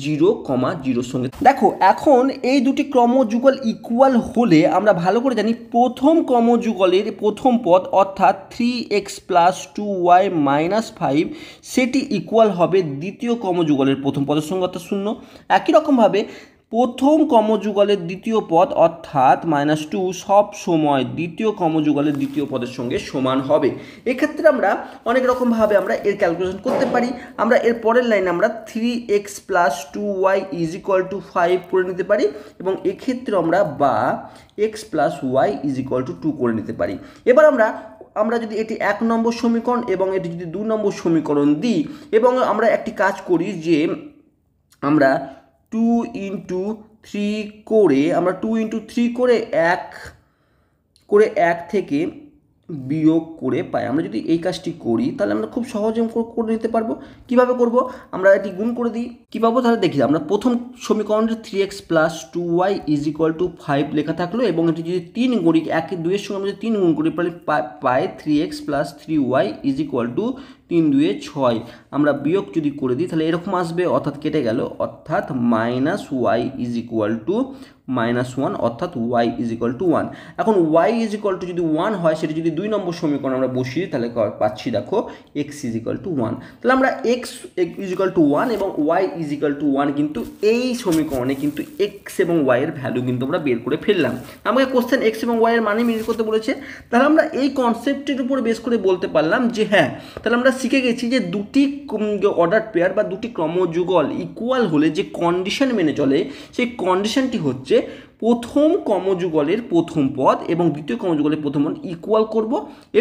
0,0 সঙ্গে। দেখো এখন এই দুটি ক্রমযুগল ইকুয়াল হলে আমরা ভালো করে জানি প্রথম ক্রমযুগলের প্রথম পদ অর্থাৎ 3x প্লাস 2y মাইনাস 5 সেটি ইকুয়াল হবে দ্বিতীয় ক্রমযুগলের প্রথম পদের সঙ্গে অর্থাৎ 0। একই রকমভাবে প্রথম ক্রমযুগলের দ্বিতীয় পদ অর্থাৎ -2 সব সময় দ্বিতীয় ক্রমযুগলের দ্বিতীয় পদের সঙ্গে সমান হবে। এক্ষেত্রে আমরা অনেক রকমভাবে আমরা এর ক্যালকুলেশন করতে পারি। আমরা এর পরের লাইনে আমরা 3x plus 2y is equal two 5 করে নিতে পারি এবং এক্ষেত্রে আমরা বা x plus Y is equal to 2 করে নিতে পারি। এবার আমরা যদি এটি 1 নম্বর সমীকরণ এবং এটি যদি 2 নম্বর সমীকরণ দিই এবং আমরা একটি কাজ করি যে আমরা 2 ইন্টু 3 করে আমরা 2 ইন্টু 3 করে 1 থেকে বিয়োগ করে পাই। আমরা যদি এই কাজটি করি তাহলে আমরা খুব সহজে করে নিতে পারবো। কিভাবে করব? আমরা এটি গুণ করে দিই, কী পাবো? তাহলে দেখি, আমরা প্রথম সমীকরণটি 3x plus 2y is equal two 5 লেখা থাকলো এবং এটি যদি 3 করি, 1-2 এর সঙ্গে আমরা যদি 3 গুণ করি তাহলে পাই 3x plus 3y is equal two 3-2 6। আমরা বিয়োগ যদি করে দিই তাহলে এরকম আসবে, অর্থাৎ কেটে গেল, অর্থাৎ -y ইজ ইকুয়াল টু -1, অর্থাৎ y ইজ ইকুয়াল টু 1। এখন y ইজ ইকুয়াল টু যদি 1 হয়, সেটি যদি 2 নম্বর সমীকরণ আমরা বসিয়ে তাহলে পাচ্ছি দেখো x ইজ ইকুয়াল টু 1। তাহলে আমরা x ইজ ইকুয়াল টু 1 এবং y ইজ ইকুয়াল টু 1 কিন্তু এই সমীকরণে কিন্তু x এবং y এর ভ্যালু কিন্তু আমরা বের করে ফেললাম। আমাকে কোশ্চেন x এবং y এর মানে বের করতে বলেছে, তাহলে আমরা এই কনসেপ্টের উপর বেস করে বলতে পারলাম যে হ্যাঁ, তাহলে আমরা শিখে গেছি যে দুটি অর্ডার পেয়ার বা দুটি ক্রমযুগল ইকুয়াল হলে যে কন্ডিশন মেনে চলে সেই কন্ডিশনটি হচ্ছে প্রথম ক্রমযুগলের প্রথম পদ এবং দ্বিতীয় ক্রমযুগলের প্রথম পদ ইকুয়াল করব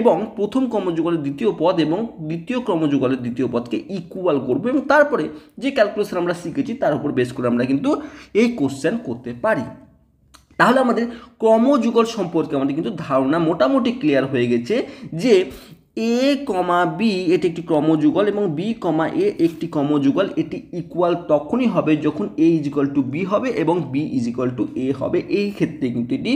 এবং প্রথম ক্রমযুগলের দ্বিতীয় পদ এবং দ্বিতীয় ক্রমযুগলের দ্বিতীয় পদকে ইকুয়াল করব এবং তারপরে যে ক্যালকুলেশন আমরা শিখেছি তার উপর বেস করে আমরা কিন্তু এই কোশ্চেন করতে পারি। তাহলে আমাদের ক্রমযুগল সম্পর্কে আমাদের কিন্তু ধারণা মোটামুটি ক্লিয়ার হয়ে গেছে যে a, b এটি একটি ক্রমযুগল এবং b, a একটি ক্রমযুগল। এটি ইকুয়াল তখনই হবে যখন a is equal two b হবে এবং b is equal two a হবে। এই ক্ষেত্রে কিন্তু এটি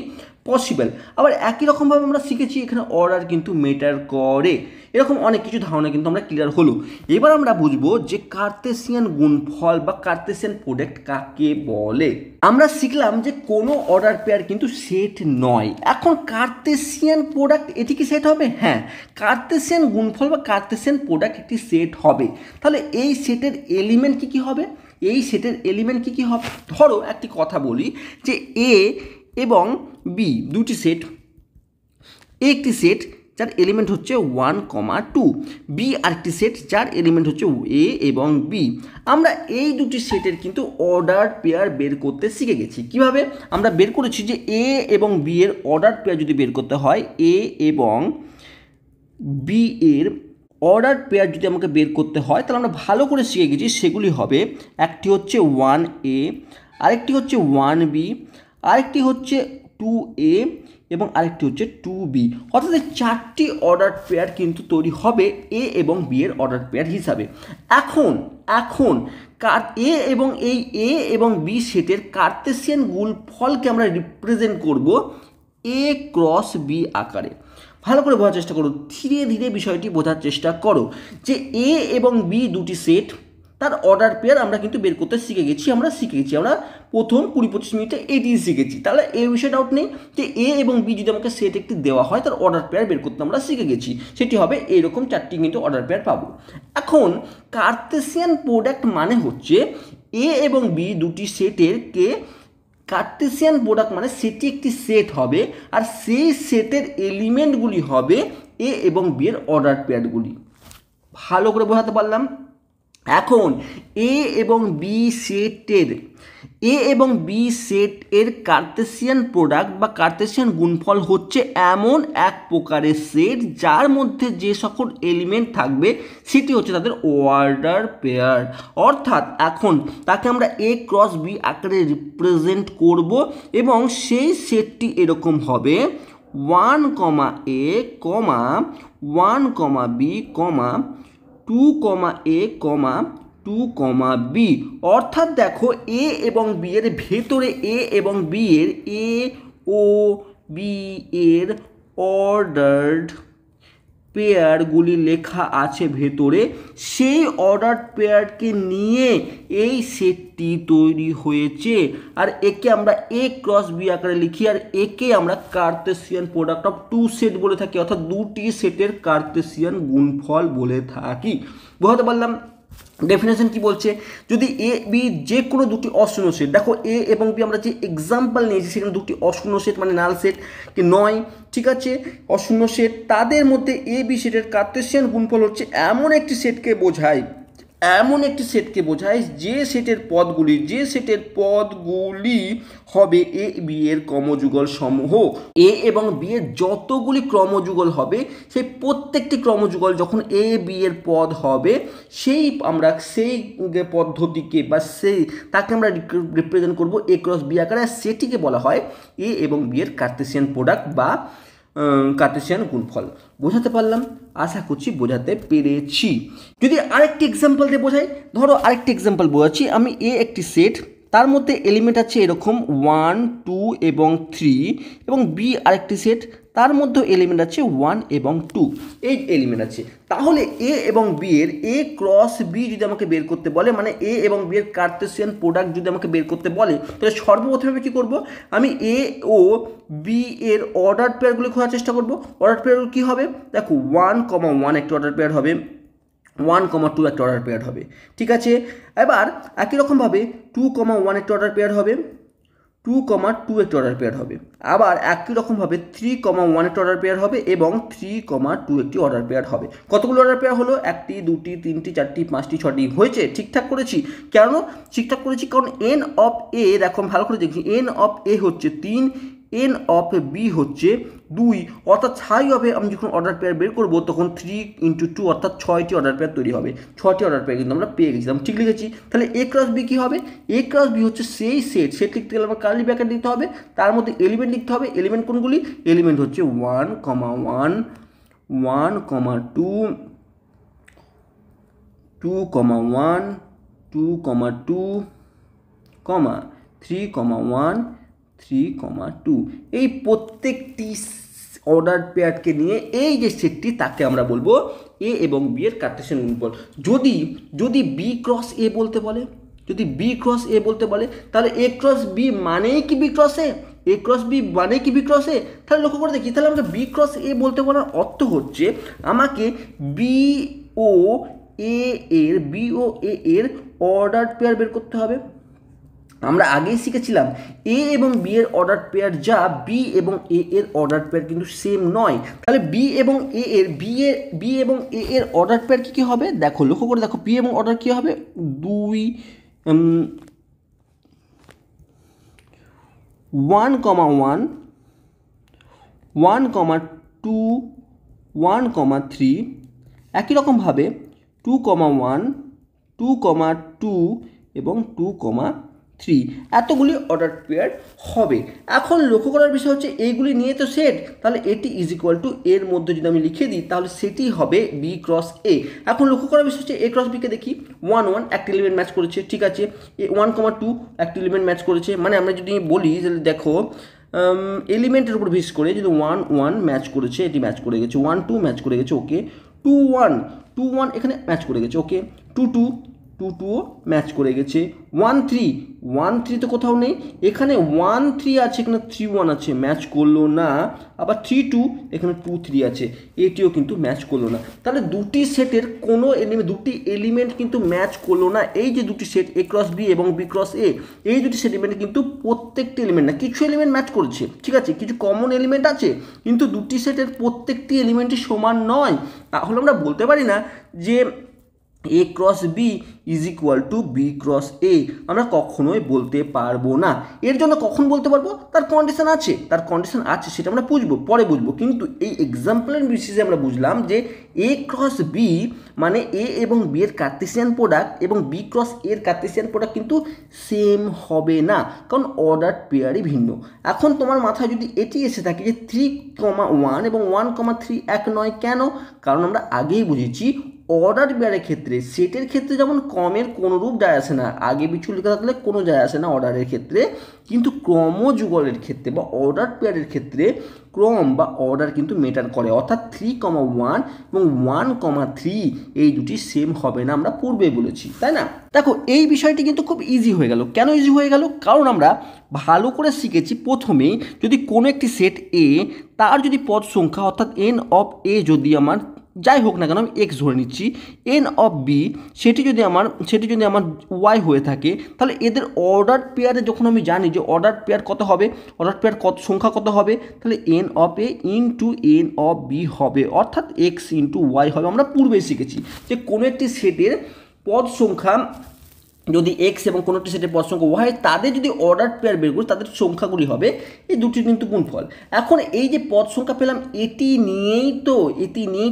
পসিবল। আবার একই রকমভাবে আমরা শিখেছি এখানে অর্ডার কিন্তু ম্যাটার করে, এরকম অনেক কিছু ধারণা কিন্তু আমরা ক্লিয়ার হলো। এবার আমরা বুঝবো যে কার্তেশিয়ান গুণফল বা কার্তেশিয়ান প্রোডাক্ট কাকে বলে। আমরা শিখলাম যে কোনো অর্ডার পেয়ার কিন্তু সেট নয়। এখন কার্তেশিয়ান প্রোডাক্ট এটি কি সেট হবে? হ্যাঁ, কার্তেশিয়ান গুণফল বা কার্তেশিয়ান প্রোডাক্ট একটি সেট হবে। তাহলে এই সেটের এলিমেন্ট কি হবে? এই সেটের এলিমেন্ট কি হবে? ধরো একটি কথা বলি যে এ এবং বি দুটি সেট, একটি সেট যার এলিমেন্ট হচ্ছে 1,2, বি আরেকটি সেট যার এলিমেন্ট হচ্ছে এ এবং বি। আমরা এই দুটি সেটের কিন্তু অর্ডার পেয়ার বের করতে শিখে গেছি। কিভাবে? আমরা বের করেছি যে এ এবং বি এর অর্ডার পেয়ার যদি বের করতে হয়, এ এবং বি এর অর্ডার পেয়ার যদি আমাকে বের করতে হয় তাহলে আমরা ভালো করে শিখে গেছি, সেগুলি হবে একটি হচ্ছে 1A, আরেকটি হচ্ছে 1B, আরেকটি হচ্ছে 2A এবং আরেকটি হচ্ছে 2B। অর্থাৎ এই 4টি অর্ডার পেয়ার কিন্তু তৈরি হবে এ এবং বি এর অর্ডার পেয়ার হিসাবে। এখন এ এবং বি সেটের কার্তেশিয়ান গুণফলকে আমরা রিপ্রেজেন্ট করব এ ক্রস বি আকারে। ভালো করে বোঝার চেষ্টা করো, ধীরে ধীরে বিষয়টি বোঝার চেষ্টা করো যে এ এবং বি দুটি সেট, তার অর্ডার পেয়ার আমরা কিন্তু বের করতে শিখে গেছি। আমরা প্রথম 20-25 মিনিটে এটি শিখেছি। তাহলে এই বিষয়ে ডাউট নেই যে এ এবং বি যদি আমাকে সেট একটি দেওয়া হয় তার অর্ডার পেয়ার বের করতে আমরা শিখে গেছি। সেটি হবে এইরকম 4টি কিন্তু অর্ডার পেয়ার পাবো। এখন কার্তেশিয়ান প্রোডাক্ট মানে হচ্ছে এ এবং বি দুটি সেটেরকে কার্তেশিয়ান প্রোডাক্ট মানে সেটি একটি সেট হবে, আর সেই সেটের এলিমেন্টগুলি হবে এ এবং বি এর অর্ডার পেয়ারগুলি। ভালো করে বোঝাতে পারলাম? এখন এ এবং বি সেটের কার্তেশিয়ান প্রোডাক্ট বা কার্তেশিয়ান গুণফল হচ্ছে এমন এক প্রকারের সেট যার মধ্যে যে সকল এলিমেন্ট থাকবে সেটি হচ্ছে তাদের অর্ডার পেয়ার। অর্থাৎ এখন তাকে আমরা এ ক্রস বি আকারে রিপ্রেজেন্ট করব এবং সেই সেটটি এরকম হবে 1, A, 1, B, 2, A, 2, B। অর্থাৎ দেখো এ এবং বি এর ভেতরে এ এবং বি এর এ ও বি এর অর্ডার্ড পেয়ারগুলি লেখা আছে ভেতরে। সেই অর্ডার পেয়ারকে নিয়ে এই সেটটি তৈরি হয়েছে, আর একে আমরা এ ক্রস বি আকারে লিখি, আর একে আমরা Cartesian product of two set বলে থাকি, অর্থাৎ দুটি সেটের কার্তেশিয়ান গুণফল বলে থাকি। বুঝতে পারলাম? ডেফিনেশন কি বলছে, যদি এ বি যে কোনো দুটি অশূন্য সেট, দেখো এ এবং বি আমরা যে এক্সাম্পল নিয়েছি সেখানে দুটি অশূন্য সেট মানে নাল সেট কি নয়, ঠিক আছে, অশূন্য সেট, তাদের মধ্যে এ বি সেটের কার্তেশিয়ান গুণফল হচ্ছে এমন একটি সেটকে বোঝায় যে সেটের পদগুলি হবে এ বি এর ক্রমযুগল সমূহ। এ এবং বি এর যতগুলি ক্রমযুগল হবে সেই প্রত্যেকটি ক্রমযুগল যখন এ বি এর পদ হবে সেই পদ্ধতিকে বা তাকে আমরা রিপ্রেজেন্ট করব এ ক্রস বি আকারে। সেটিকে বলা হয় এ এবং বি এর কার্তেশিয়ান প্রোডাক্ট বা কার্তেশিয়ান গুণফল। বোঝাতে পারলাম? আশা করছি বোঝাতে পেরেছি। যদি আরেকটি এক্সাম্পল দিয়ে বোঝাই, ধরো আরেকটি এক্সাম্পল বোঝাচ্ছি। আমি এ একটি সেট, তার মধ্যে এলিমেন্ট আছে এরকম 1, 2 এবং 3, এবং বি আরেকটি সেট, তার মধ্যে এলিমেন্ট আছে 1 এবং 2, এই এলিমেন্ট আছে। তাহলে এ এবং বি এর এ ক্রস বি যদি আমাকে বের করতে বলে, মানে এ এবং বি এর কার্তেশিয়ান প্রোডাক্ট যদি আমাকে বের করতে বলে, তাহলে সর্বপ্রথমে কী করব, আমি এ ও বি এর অর্ডার পেয়ারগুলি খোঁজার চেষ্টা করব। অর্ডার পেয়ারগুলো কী হবে, দেখো 1, 1 একটি অর্ডার পেয়ার হবে, 1, 2 একটা অর্ডার পেয়ার হবে, ঠিক আছে। এবার একই রকমভাবে 2, 1 একটি অর্ডার পেয়ার হবে, 2, 2 একটি অর্ডার পেয়ার হবে। আবার একই রকমভাবে 3, 1 একটি অর্ডার পেয়ার হবে এবং 3, 2 একটি অর্ডার পেয়ার হবে। কতগুলো অর্ডার পেয়ার হলো? 1টি, 2টি, 3টি, 4টি, 5টি, 6টি হয়েছে। ঠিকঠাক করেছি। কেন ঠিকঠাক করেছি? কারণ এন অফ এ, দেখো ভালো করে দেখছি, এন অফ এ হচ্ছে 3, এন অফ বি হচ্ছে 2, অর্থাৎ ছাই হবে। আমি যখন অর্ডার পেয়ার বের করবো তখন 3 × 2 অর্থাৎ 6টি অর্ডার পেয়ার তৈরি হবে। 6টি অর্ডার পেয়ার কিন্তু আমরা পেয়ে গেছিলাম। ঠিক লিখেছি? তাহলে এ ক্রস বি কী হবে? এ ক্রস বি হচ্ছে সেই সেট লিখতে গেলে আমার কার্লি ব্র্যাকেট দিতে হবে, তার মধ্যে এলিমেন্ট লিখতে হবে। এলিমেন্ট কোনগুলি? এলিমেন্ট হচ্ছে 1, 1, 1, 2, 2, 1, 2, 2, 3, 1, 3, 2। এই প্রত্যেকটি অর্ডার পেয়ারকে নিয়ে এই যে সেটটি তাকে আমরা বলবো এ এবং বি এর কার্টেশিয়ান গুণফল। যদি বি ক্রস এ বলতে বলে, তাহলে এ ক্রস বি মানেই কি বি ক্রস এ? এ ক্রস বি মানে কি বি ক্রস এ? তাহলে লক্ষ্য করে দেখি, তাহলে আমাকে বি ক্রস এ বলতে বলার অর্থ হচ্ছে আমাকে বি ও এ এর অর্ডার পেয়ার বের করতে হবে। আমরা আগেই শিখেছিলাম এ এবং বি এর অর্ডার পেয়ার যা, বি এবং এ এর অর্ডার পেয়ার কিন্তু সেম নয়। তাহলে বি এবং এ এর অর্ডার পেয়ার কী হবে? দেখো লক্ষ্য করে দেখো, বি এবং অর্ডার কী হবে? 2, 1, 1, 1, 2, 1, 3, একই রকমভাবে 2,1, 2,2 এবং 2,3 এতগুলি অর্ডার পেয়ার হবে। এখন লক্ষ্য করার বিষয় হচ্ছে এইগুলি নিয়ে তো সেট, তাহলে এটি ইজ ইকুয়াল টু এর মধ্যে যদি আমি লিখে দিই তাহলে সেটি হবে বি ক্রস এ। এখন লক্ষ্য করার বিষয় হচ্ছে এ ক্রস বিকে দেখি 1,1 একটা এলিমেন্ট ম্যাচ করেছে, ঠিক আছে। 1,2 একটা এলিমেন্ট ম্যাচ করেছে, মানে আমরা যদি বলি তাহলে দেখো এলিমেন্টের উপর বেস করে যদি 1,1 ম্যাচ করেছে, এটি ম্যাচ করে গেছে, 1,2 ম্যাচ করে গেছে, ওকে। 2,1 এখানে ম্যাচ করে গেছে, ওকে। 2,2 ম্যাচ করে গেছে। 1,3 তো কোথাও নেই, এখানে 1,3 আছে, এখানে 3,1 আছে, ম্যাচ করলো না। আবার 3,2 এখানে 2,3 আছে, এটিও কিন্তু ম্যাচ করলো না। তাহলে দুটি সেটের কোনো দুটি এলিমেন্ট কিন্তু ম্যাচ করলো না। এই যে দুটি সেট এ ক্রস বি এবং বি ক্রস এ, এই দুটি সেট কিন্তু প্রত্যেকটি এলিমেন্ট না, কিছু এলিমেন্ট ম্যাচ করেছে, ঠিক আছে, কিছু কমন এলিমেন্ট আছে, কিন্তু দুটি সেটের প্রত্যেকটি এলিমেন্টই সমান নয়। তাহলে আমরা বলতে পারি না যে A cross B is equal to B cross A, আমরা কখনোই বলতে পারবো না। এর জন্য কখন বলতে পারবো, তার কন্ডিশন আছে, সেটা আমরা পরে বুঝবো। কিন্তু এই এক্সাম্পলের বেসিসে আমরা বুঝলাম যে এ ক্রস বি মানে এ এবং বি এর কার্টেসিয়ান প্রোডাক্ট এবং বি ক্রস এর কার্টেসিয়ান প্রোডাক্ট কিন্তু সেম হবে না, কারণ অর্ডার পেয়ারই ভিন্ন। এখন তোমার মাথায় যদি এটি এসে থাকে যে 3,1 এবং 1,3 এক নয়, কেন? কারণ আমরা আগেই বুঝেছি অর্ডার পেয়ারের ক্ষেত্রে, সেটের ক্ষেত্রে যেমন ক্রমের কোনোরূপ যায় আসে না, আগে পিছু লেখা থাকলে কোনো যায় আসে না অর্ডারের ক্ষেত্রে, কিন্তু ক্রমযুগলের ক্ষেত্রে বা অর্ডার পেয়ারের ক্ষেত্রে ক্রম বা অর্ডার কিন্তু ম্যাটার করে। অর্থাৎ 3,1 এবং 1,3 এই দুটি সেম হবে না, আমরা পূর্বে বলেছি, তাই না? দেখো এই বিষয়টি কিন্তু খুব ইজি হয়ে গেল। কেন ইজি হয়ে গেল? কারণ আমরা ভালো করে শিখেছি প্রথমেই যদি কোনো একটি সেট এ, তার যদি পদ সংখ্যা অর্থাৎ এন অফ এ যদি আমার যাই হোক না কেন, আমি এক্স ধরে নিচ্ছি, এন অফ বি সেটি যদি আমার ওয়াই হয়ে থাকে, তাহলে এদের অর্ডার পেয়ারে যখন আমি জানি যে অর্ডার পেয়ার কত হবে, অর্ডার পেয়ার সংখ্যা কত হবে, তাহলে N of A into N of B হবে, অর্থাৎ এক্স ইন্টু ওয়াই হবে। আমরা পূর্বেই শিখেছি যে কোনো একটি সেটের পদ সংখ্যা যদি এক্স এবং কোনো একটি সেটের পদ সংখ্যা ওয়াই, তাদের যদি অর্ডার পেয়ার বের করি তাদের সংখ্যাগুলি হবে এই দুটি কিন্তু গুণফল। এখন এই যে পদ সংখ্যা পেলাম, এটি নিয়েই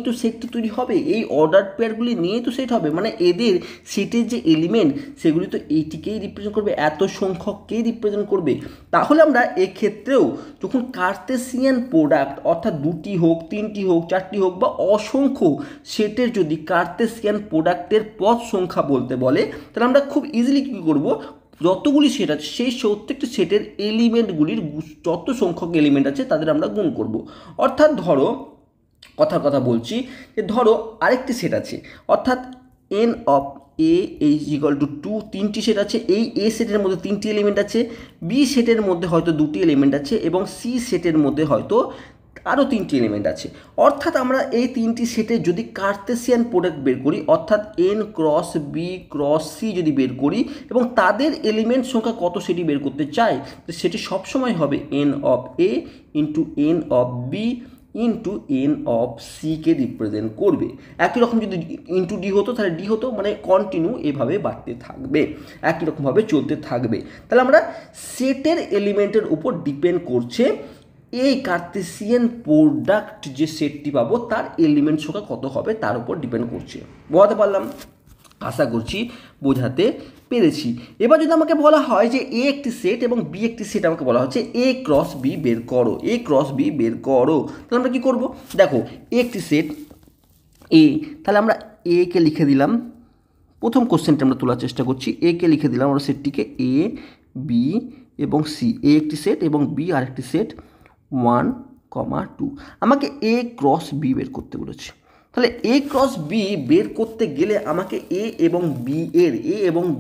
তো সেটটি তৈরি হবে, এই অর্ডার পেয়ারগুলি নিয়েই তো সেট হবে, মানে এদের সেটের যে এলিমেন্ট সেগুলি তো এইটিকেই রিপ্রেজেন্ট করবে, এত সংখ্যককেই রিপ্রেজেন্ট করবে। তাহলে আমরা এক্ষেত্রেও যখন কার্টেসিয়ান প্রোডাক্ট অর্থাৎ দুটি হোক, তিনটি হোক, চারটি হোক বা অসংখ্য সেটের যদি কার্টেসিয়ান প্রোডাক্টের পদ সংখ্যা বলতে বলে, তাহলে আমরা খুব ইজিলি কী করবো, যতগুলি সেট আছে সেই প্রত্যেকটি সেটের এলিমেন্টগুলির যত সংখ্যক এলিমেন্ট আছে তাদের আমরা গুণ করব। অর্থাৎ ধরো কথার কথা বলছি যে ধরো আরেকটি সেট আছে, অর্থাৎ N of A is equal to 2, তিনটি সেট আছে, এই এ সেটের মধ্যে তিনটি এলিমেন্ট আছে, বি সেটের মধ্যে হয়তো দুটি এলিমেন্ট আছে এবং সি সেটের মধ্যে হয়তো আরও তিনটি এলিমেন্ট আছে। অর্থাৎ আমরা এই তিনটি সেটের যদি কার্টেসিয়ান প্রোডাক্ট বের করি, অর্থাৎ N cross B cross C যদি বের করি এবং তাদের এলিমেন্ট সংখ্যা কত সেটি বের করতে চাই, তো সেটি সবসময় হবে N of A into N of B into N of সিকে রিপ্রেজেন্ট করবে। একই রকম যদি ইন্টু ডি হতো তাহলে ডি হতো, মানে কন্টিনিউ এভাবে বাড়তে থাকবে, একই রকমভাবে চলতে থাকবে। তাহলে আমরা সেটের এলিমেন্টের উপর ডিপেন্ড করছে এই কার্টেসিয়ান প্রোডাক্ট যে সেটটি পাবো তার এলিমেন্ট সংখ্যা কত হবে তার উপর ডিপেন্ড করছে। বোঝাতে পারলাম? আশা করছি বোঝাতে পেরেছি। এবার যদি আমাকে বলা হয় যে এ একটি সেট এবং বি একটি সেট, আমাকে বলা হচ্ছে এ ক্রস বি বের করো, এ ক্রস বি বের করো, তাহলে আমরা কী করবো? দেখো এ একটি সেট এ, তাহলে আমরা এ কে লিখে দিলাম, প্রথম কোশ্চেনটা আমরা তোলার চেষ্টা করছি, এ কে লিখে দিলাম আমরা সেটটিকে এ বি এবং সি, এ একটি সেট এবং বি আরেকটি সেট 1,2। আমাকে এ ক্রস বি বের করতে বলেছে, তাহলে এ ক্রস বি বের করতে গেলে আমাকে এ এবং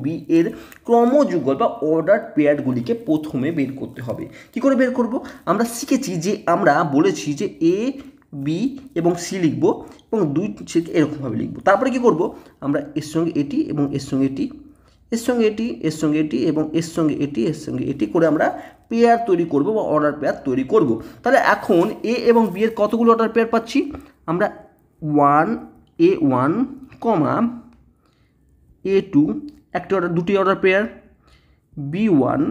বি এর ক্রমযুগল বা অর্ডার পেয়ারগুলিকে প্রথমে বের করতে হবে। কি করে বের করব? আমরা শিখেছি যে আমরা বলেছি যে এ বি এবং সি লিখবো এবং দুই সেটকে এরকমভাবে লিখবো। তারপরে কি করব? আমরা এর সঙ্গে এটি এবং এর সঙ্গে এটি, এর সঙ্গে এটি, এর সঙ্গে এটি এবং এর সঙ্গে এটি, এর সঙ্গে এটি করে আমরা পেয়ার তৈরি করব বা অর্ডার পেয়ার তৈরি করব। তাহলে এখন এ এবং বি এর কতগুলো অর্ডার পেয়ার পাচ্ছি আমরা? A1 কমা A2 একটি অর্ডার, দুটি অর্ডার পেয়ার, B1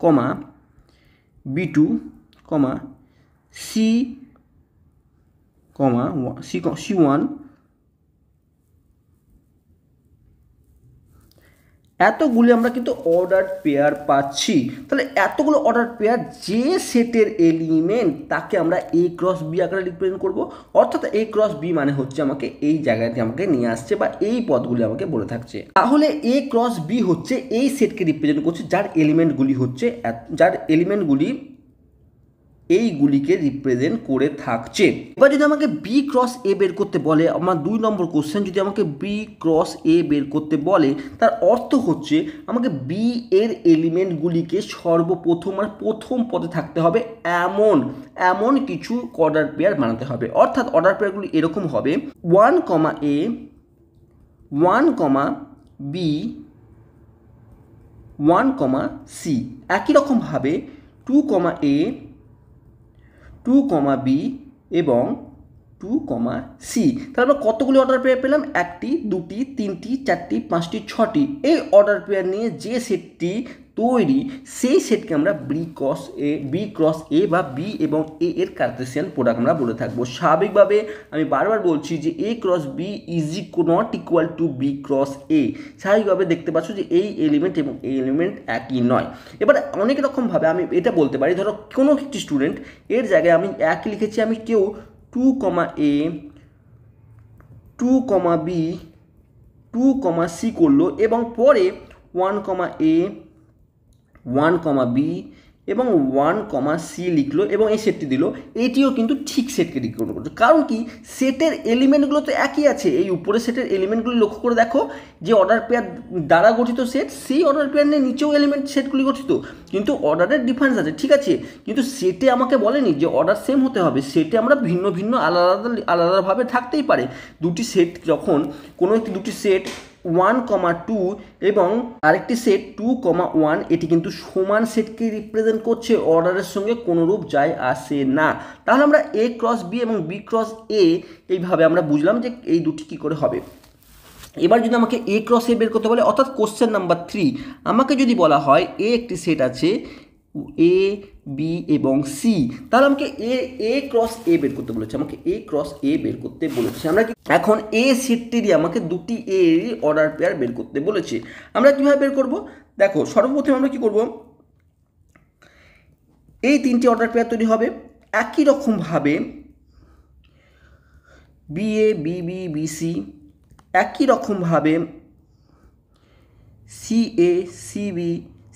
কমা B2 কমা C কমা C1 এতগুলি আমরা কিন্তু অর্ডার পেয়ার পাচ্ছি। তাহলে এতগুলো অর্ডার পেয়ার যে সেটের এলিমেন্ট তাকে আমরা A ক্রস B আকারে রিপ্রেজেন্ট করব। অর্থাৎ A ক্রস B মানে হচ্ছে আমাকে এই জায়গাতে আমাকে নিয়ে আসছে বা এই পদগুলি আমাকে বলে থাকছে। তাহলে A ক্রস B হচ্ছে এই সেটকে রিপ্রেজেন্ট করছে যার এলিমেন্টগুলি এইগুলিকে রিপ্রেজেন্ট করে থাকছে। এবার যদি আমাকে বি ক্রস এ বের করতে বলে, আমার 2 নম্বর কোশ্চেন, যদি আমাকে বি ক্রস এ বের করতে বলে তার অর্থ হচ্ছে আমাকে বি এর এলিমেন্টগুলিকে সর্বপ্রথম প্রথম পদে থাকতে হবে এমন কিছু অর্ডার পেয়ার বানাতে হবে। অর্থাৎ অর্ডার পেয়ারগুলি এরকম হবে 1, A 1, B 1, C। একই রকমভাবে 2, A 2, B এবং 2, C। তাহলে আমরা কতগুলি অর্ডার পেয়ার পেলাম? 1টি, 2টি, 3টি, 4টি, 5টি, 6টি। এই অর্ডার পেয়ার নিয়ে যে সেটটি তৈরি সেই সেটকে আমরা বি ক্রস এ বা বি এবং এ এর কার্টেসিয়ান প্রোডাক্ট আমরা বলে থাকবো। স্বাভাবিকভাবে আমি বারবার বলছি যে A cross B is not equal to B cross A. স্বাভাবিকভাবে দেখতে পাচ্ছ যে এই এলিমেন্ট এবং এই এলিমেন্ট একই নয়। এবার অনেক রকমভাবে আমি এটা বলতে পারি, ধরো কোনো একটি স্টুডেন্ট এর জায়গায় আমি একই লিখেছি, আমি কেউ 2, A 2, B 2, C করলো এবং পরে 1, A 1, B এবং 1, C লিখলো এবং এই সেটটি দিল। এটিও কিন্তু ঠিক সেটকে রিপ্রেজেন্ট করছে। কারণ কি, সেটের এলিমেন্টগুলো তো একই আছে। এই উপরে সেটের এলিমেন্টগুলি লক্ষ্য করে দেখো, যে অর্ডার পেয়ার দ্বারা গঠিত সেট সেই অর্ডার পেয়ার নিয়ে নিচেও এলিমেন্ট সেটগুলি গঠিত, কিন্তু অর্ডারের ডিফারেন্স আছে, ঠিক আছে। কিন্তু সেটে আমাকে বলেনি যে অর্ডার সেম হতে হবে। সেটে আমরা ভিন্ন ভিন্ন আলাদাভাবে থাকতেই পারে। দুটি সেট যখন দুটি সেট 1, 2 এবং আরেকটি সেট 2, 1, এটি কিন্তু সমান সেটকে রিপ্রেজেন্ট করছে, অর্ডারের সঙ্গে কোনোরূপ যায় আসে না। তাহলে আমরা A ক্রস বি এবং বি ক্রস এ এইভাবে আমরা বুঝলাম যে এই দুটি কী করে হবে। এবার যদি আমাকে A ক্রস এ বের করতে বলে, অর্থাৎ কোশ্চেন নাম্বার 3 আমাকে যদি বলা হয় এ একটি সেট আছে A, B এবং C, তাহলে আমাকে A ক্রস এ বের করতে বলেছে, আমরা এখন A সেটটি দিয়ে আমাকে দুটি A এর অর্ডার পেয়ার বের করতে বলেছে। আমরা কিভাবে বের করব? দেখো, সর্বপ্রথম আমরা কি করব, এই 3টি অর্ডার পেয়ার তৈরি হবে। একই রকমভাবে BA, BB, BC, একই রকমভাবে CA, CB,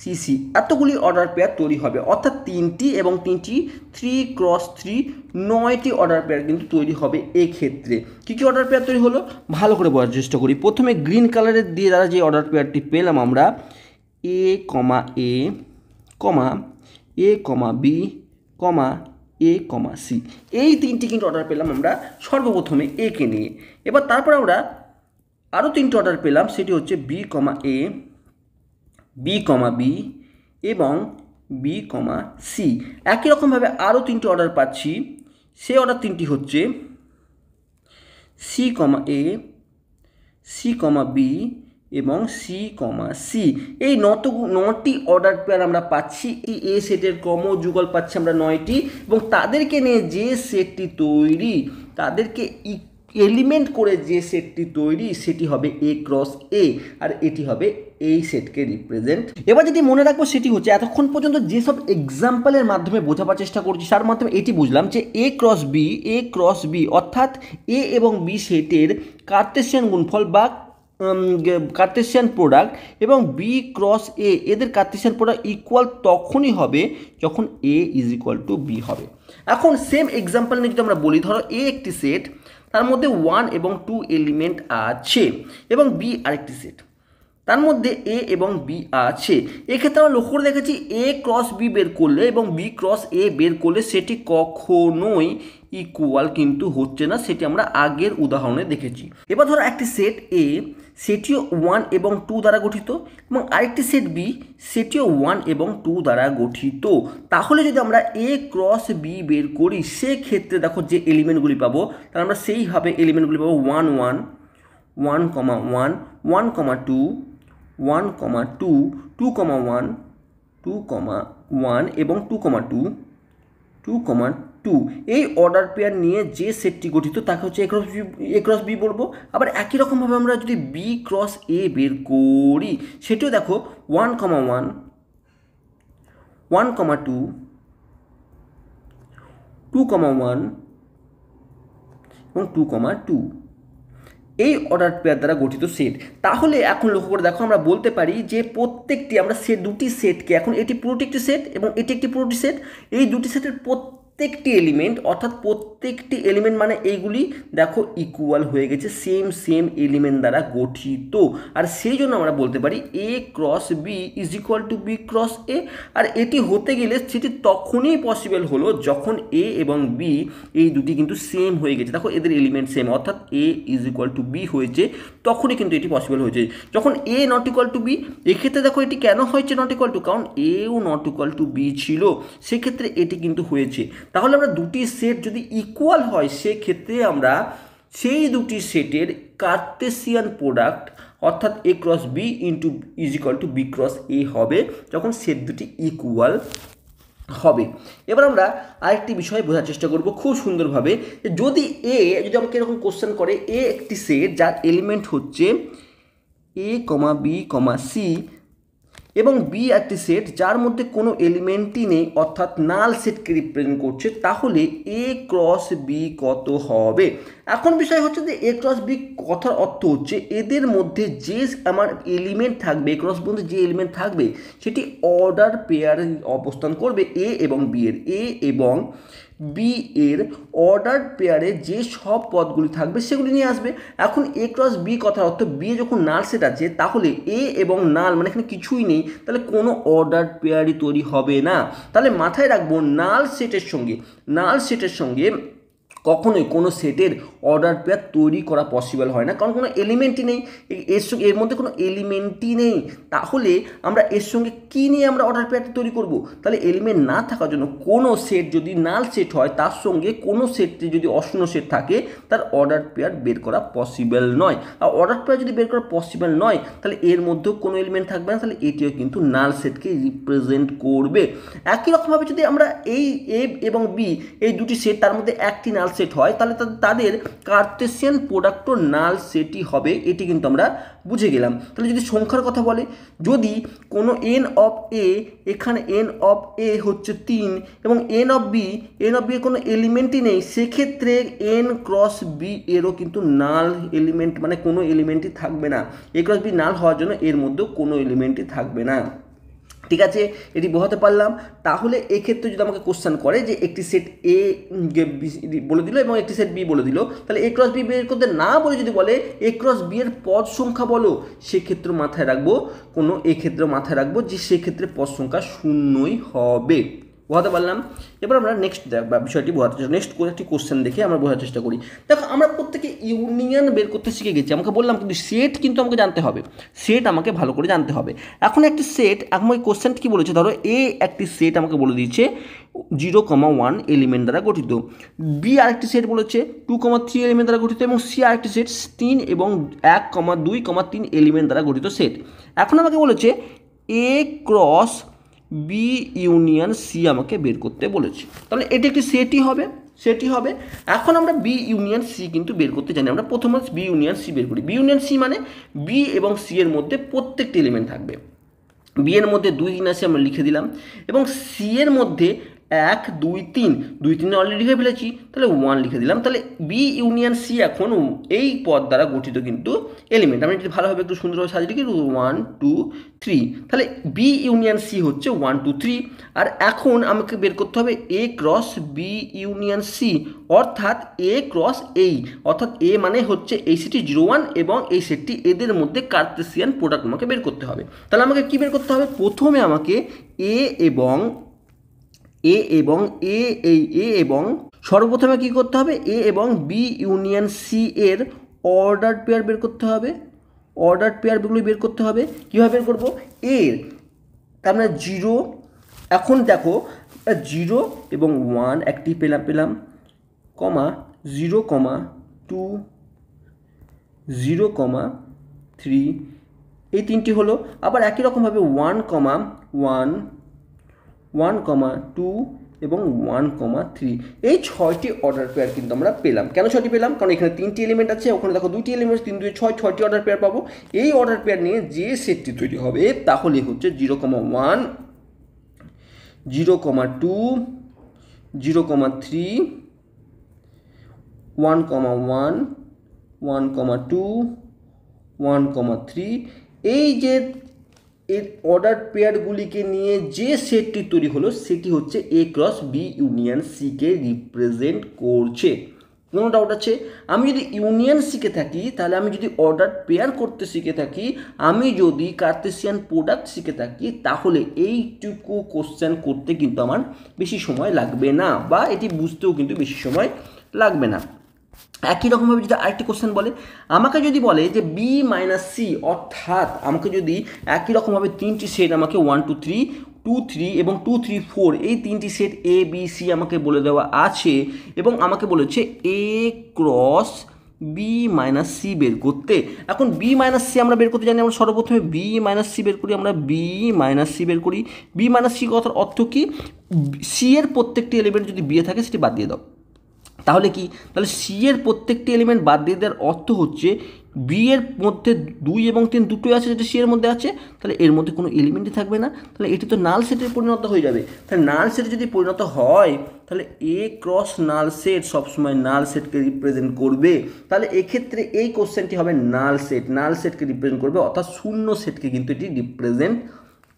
CC, এতগুলি অর্ডার পেয়ার তৈরি হবে। অর্থাৎ 3টি এবং 3টি 3 ক্রস 3 9টি অর্ডার পেয়ার কিন্তু তৈরি হবে। এক্ষেত্রে কী কী অর্ডার পেয়ার তৈরি হলো ভালো করে বোঝার চেষ্টা করি। প্রথমে গ্রিন কালারের দিয়ে দ্বারা যে অর্ডার পেয়ারটি পেলাম আমরা A, A, A, B, A, C, এই 3টি কিন্তু অর্ডার পেলাম আমরা সর্বপ্রথমে A কে নিয়ে। এবার তারপর আমরা আরও 3টি অর্ডার পেলাম, সেটি হচ্ছে B, A, B, B এবং B, C। একই রকমভাবে আরও 3টি অর্ডার পাচ্ছি, সেই অর্ডার 3টি হচ্ছে C, A, C, B এবং C, C। এই 9টি অর্ডার পেয়ার আমরা পাচ্ছি। এই A সেটের ক্রমযুগল পাচ্ছি আমরা 9টি, এবং তাদেরকে নিয়ে যে সেটটি তৈরি, তাদেরকে এলিমেন্ট করে যে সেটটি তৈরি সেটি হবে A ক্রস A, আর এটি হবে এই সেটকে রিপ্রেজেন্ট। এবার যদি মনে রাখবো, সেটি হচ্ছে এতক্ষণ পর্যন্ত যেসব এক্সাম্পলের মাধ্যমে বোঝাবার চেষ্টা করছি তার মাধ্যমে এটি বুঝলাম যে A ক্রস B অর্থাৎ A এবং B সেটের কার্টেসিয়ান গুণফল বা কার্টেসিয়ান প্রোডাক্ট এবং B ক্রস A এদের কার্টেসিয়ান প্রোডাক্ট ইকুয়াল তখনই হবে যখন A is equal two B হবে। এখন সেম এক্সাম্পল নিয়ে যদি আমরা বলি, ধরো A একটি সেট, তার মধ্যে 1 এবং 2 এলিমেন্ট আছে, এবং B আরেকটি সেট, তার মধ্যে A এবং B আছে। এক্ষেত্রে আমরা লক্ষ্য করে দেখেছি A ক্রস B বের করলে এবং B ক্রস A বের করলে সেটি কখনোই ইকুয়াল কিন্তু হচ্ছে না, সেটি আমরা আগের উদাহরণে দেখেছি। এবার ধরো একটি সেট A, সেটিও 1 এবং 2 দ্বারা গঠিত, এবং আরেকটি সেট B, সেটিও 1 এবং 2 দ্বারা গঠিত। তাহলে যদি আমরা A ক্রস B বের করি, সেক্ষেত্রে দেখো যে এলিমেন্টগুলি পাবো, তাহলে আমরা সেইভাবে এলিমেন্টগুলি পাবো 1, 1, 1, 1, 1, 2, 1, 2, 2, 1, 2, 1 এবং 2, 2, 2, টু এই অর্ডার পেয়ার নিয়ে যে সেটটি গঠিত তাকে হচ্ছে এ ক্রস বি বলবো। আবার একই রকমভাবে আমরা যদি বি ক্রস এ বের করি সেটিও দেখো 1, 1, 1, 2, 2, 1 এবং 2, 2 এই অর্ডার পেয়ার দ্বারা গঠিত সেট। তাহলে এখন লক্ষ্য করে দেখো আমরা বলতে পারি যে প্রত্যেকটি আমরা দুটি সেটকে, এখন এটি পুরোটি একটি সেট এবং এটি একটি পুরোটি সেট, এই দুটি সেটের প্রত্যেকটি এলিমেন্ট অর্থাৎ প্রত্যেকটি এলিমেন্ট মানে এইগুলি দেখো ইকুয়াল হয়ে গেছে, সেম এলিমেন্ট দ্বারা গঠিত। আর সেই জন্য আমরা বলতে পারি A cross B is equal to B cross A. আর এটি হতে গেলে সেটি তখনই পসিবল হলো যখন এ এবং বি এই দুটি কিন্তু সেম হয়ে গেছে, দেখো এদের এলিমেন্ট সেম, অর্থাৎ এ ইজ ইকুয়াল টু বি হয়েছে, তখনই কিন্তু এটি পসিবল হয়েছে। যখন এ নট ইকুয়াল টু বি, এক্ষেত্রে দেখো এটি কেন হয়েছে নট ইকুয়াল টু, কারণ এও নট ইকুয়াল টু বি ছিল, সেক্ষেত্রে এটি কিন্তু হয়েছে। তাহলে আমরা দুটি সেট যদি ইকুয়াল হয় সেক্ষেত্রে আমরা সেই দুটি সেটের কার্তেসিয়ান প্রোডাক্ট অর্থাৎ A cross B into is equal to B cross A হবে যখন সেট দুটি ইকুয়াল হবে। এবার আমরা আরেকটি বিষয় বোঝার চেষ্টা করব খুব সুন্দরভাবে, যদি আমাকে এরকম কোশ্চেন করে এ একটি সেট যার এলিমেন্ট হচ্ছে এ কমা বি কমা সি এবং বি একটি সেট যার মধ্যে কোনো এলিমেন্টই নেই অর্থাৎ নাল সেটকে রিপ্রেজেন্ট করছে, তাহলে এ ক্রস বি কত হবে। এখন বিষয় হচ্ছে যে এ ক্রস বি কথার অর্থ হচ্ছে এদের মধ্যে যে আমার এলিমেন্ট থাকবে, এ ক্রস মধ্যে যে এলিমেন্ট থাকবে সেটি অর্ডার পেয়ারে অবস্থান করবে এ এবং বি এর, এ এবং বি এর অর্ডার পেয়ারে যে সব পদগুলি থাকবে সেগুলি নিয়ে আসবে। এখন এ ক্রস বি কথার অর্থ বি যখন নাল সেট আছে তাহলে এ এবং নাল মানে এখানে কিছুই নেই, তাহলে কোনো অর্ডার পেয়ারই তৈরি হবে না। তাহলে মাথায় রাখবো নাল সেটের সঙ্গে কখনোই কোনো সেটের অর্ডার পেয়ার তৈরি করা পসিবল হয় না, কারণ কোনো এলিমেন্টই নেই, এর মধ্যে কোনো এলিমেন্টই নেই। তাহলে আমরা এর সঙ্গে কী নিয়ে আমরা অর্ডার পেয়ারটা তৈরি করব? তাহলে এলিমেন্ট না থাকার জন্য কোনো সেট যদি নাল সেট হয় তার সঙ্গে কোনো সেটটি যদি অশূন্য সেট থাকে তার অর্ডার পেয়ার বের করা পসিবল নয়। আর অর্ডার পেয়ার যদি বের করা পসিবল নয় তাহলে এর মধ্যেও কোনো এলিমেন্ট থাকবে না, তাহলে এটিও কিন্তু নাল সেটকে রিপ্রেজেন্ট করবে। একই রকমভাবে যদি আমরা এই এ এবং বি এই দুটি সেট তার মধ্যে একটি নাল সেট হয় তাহলে তাদের কার্তেসিয়ান প্রোডাক্টও নাল সেটই হবে, এটি কিন্তু আমরা বুঝে গেলাম। তাহলে যদি সংখ্যার কথা বলে, যদি কোনো এন অফ এ, এখানে এন অফ এ হচ্ছে 3 এবং এন অফ বি এর কোনো এলিমেন্টই নেই, সেক্ষেত্রে এন ক্রস বি এরও কিন্তু নাল এলিমেন্ট মানে কোনো এলিমেন্টই থাকবে না। এ ক্রস বি নাল হওয়ার জন্য এর মধ্যেও কোনো এলিমেন্টই থাকবে না। ঠিক আছে, এটি বোঝাতে পারলাম। তাহলে এক্ষেত্রে যদি আমাকে কোশ্চেন করে যে একটি সেট এ বলে দিল এবং একটি সেট বি বলে দিল, তাহলে এ ক্রস বি বের করতে না বলে যদি বলে এ ক্রস বি এর পদ সংখ্যা বলো, সেক্ষেত্রে মাথায় রাখবো যে সেক্ষেত্রে পদ সংখ্যা শূন্যই হবে। বোঝাতে পারলাম। এবার আমরা নেক্সট বিষয়টি নেক্সট করে একটি কোশ্চেন দেখে আমরা বোঝার চেষ্টা করি। দেখো আমরা প্রত্যেকে ইউনিয়ন বের করতে শিখে গেছি, আমাকে বললাম কিন্তু সেট কিন্তু আমাকে জানতে হবে, সেট আমাকে ভালো করে জানতে হবে। এখন একটি সেট, এখন ওই কোশ্চেনটি কী বলেছে, ধরো এ একটি সেট আমাকে বলে দিয়েছে 0,1 এলিমেন্ট দ্বারা গঠিত, বি আরেকটি সেট বলেছে 2,3 এলিমেন্ট দ্বারা গঠিত এবং সি আরেকটি সেট 3 এবং 1,2,3 এলিমেন্ট দ্বারা গঠিত সেট। এখন আমাকে বলেছে এ ক্রস বি ইউনিয়ন সি আমাকে বের করতে বলেছে, তাহলে এটি একটি সেটই হবে। এখন আমরা বি ইউনিয়ন সি কিন্তু বের করতে জানি, আমরা প্রথমে বি ইউনিয়ন সি বের করি। বি ইউনিয়ন সি মানে বি এবং সি এর মধ্যে প্রত্যেকটি এলিমেন্ট থাকবে। বি এর মধ্যে 2, 3 আছে আমরা লিখে দিলাম এবং সি এর মধ্যে 1, 2, 3 অলরেডি লিখে ফেলেছি, তাহলে 1 লিখে দিলাম। তাহলে বি ইউনিয়ন সি এখন এই পদ দ্বারা গঠিত কিন্তু এলিমেন্ট, আমরা যদি ভালোভাবে একটু সুন্দরভাবে সাজিয়ে লিখি 1, 2, 3, তাহলে বি ইউনিয়ন সি হচ্ছে 1, 2, 3। আর এখন আমাকে বের করতে হবে এ ক্রস বি ইউনিয়ন সি, অর্থাৎ এ ক্রস এই, অর্থাৎ এ মানে হচ্ছে এই সেটটি 0,1 এবং এই সেটটি, এদের মধ্যে কার্তেসিয়ান প্রোডাক্ট আমাকে বের করতে হবে। তাহলে আমাকে কী বের করতে হবে, প্রথমে আমাকে এ এবং সর্বপ্রথমে কী করতে হবে, এ এবং বি ইউনিয়ন সি এর অর্ডার পেয়ার বের করতে হবে। অর্ডার পেয়ারগুলি বের করতে হবে, কীভাবে বের করবো, এর তার মানে 0, এখন দেখো 0 এবং 1 একটি পেলাম, কমা 0,2, 0,3 এই তিনটি হলো। আবার একই রকমভাবে 1,1, 1,2 এবং 1,3 এই 6টি অর্ডার পেয়ার কিন্তু আমরা পেলাম। কেন 6টি পেলাম? কারণ এখানে 3টি এলিমেন্ট আছে, ওখানে দেখো 2টি এলিমেন্ট, 3 2 6, 6টি অর্ডার পেয়ার পাবো। এই অর্ডার পেয়ার নিয়ে যে সেটটি তৈরি হবে তাহলে হচ্ছে 0,1 0,2 0,3 1,1 1,2 1,3 এই যে এর অর্ডার পেয়ারগুলিকে নিয়ে যে সেটটি তৈরি হলো সেটি হচ্ছে এ ক্রস বি ইউনিয়ন সিকে রিপ্রেজেন্ট করছে। কোনো ডাউট আছে? আমি যদি ইউনিয়ন শিখে থাকি, তাহলে আমি যদি অর্ডার পেয়ার করতে শিখে থাকি, আমি যদি কার্টেসিয়ান প্রোডাক্ট শিখে থাকি, তাহলে এইটুকু কোশ্চেন করতে কিন্তু আমার বেশি সময় লাগবে না, বা এটি বুঝতেও কিন্তু বেশি সময় লাগবে না। একই রকমভাবে যদি আরেকটি কোশ্চেন বলে, আমাকে যদি বলে যে বি মাইনাস সি, অর্থাৎ আমাকে যদি একই রকমভাবে 3টি সেট আমাকে 1 2 3 2 3 এবং 2 3 4 এই 3টি সেট এ বি সি আমাকে বলে দেওয়া আছে, এবং আমাকে বলেছে এ ক্রস বি মাইনাস সি বের করতে। এখন বি মাইনাস সি আমরা বের করতে জানি, আমরা সর্বপ্রথমে বি মাইনাস সি বের করি। আমরা বি মাইনাস সি বের করি। বি মাইনাস সি কথার অর্থ কি? সি এর প্রত্যেকটি এলিমেন্ট যদি বি এ থাকে সেটি বাদ দিয়ে দাও। তাহলে কি? তাহলে সি এর প্রত্যেকটি এলিমেন্ট বাদ দিয়ে দেওয়ার অর্থ হচ্ছে বি এর মধ্যে 2 এবং 3 দুটোই আছে যেটা সি এর মধ্যে আছে, তাহলে এর মধ্যে কোনো এলিমেন্টই থাকবে না, তাহলে এটি তো নাল সেটে পরিণত হয়ে যাবে। তাহলে নাল সেটে যদি পরিণত হয়, তাহলে এ ক্রস নাল সেট সবসময় নাল সেটকে রিপ্রেজেন্ট করবে। তাহলে এক্ষেত্রে এই কোশ্চেনটি হবে নাল সেট, নাল সেটকে রিপ্রেজেন্ট করবে, অর্থাৎ শূন্য সেটকে কিন্তু এটি রিপ্রেজেন্ট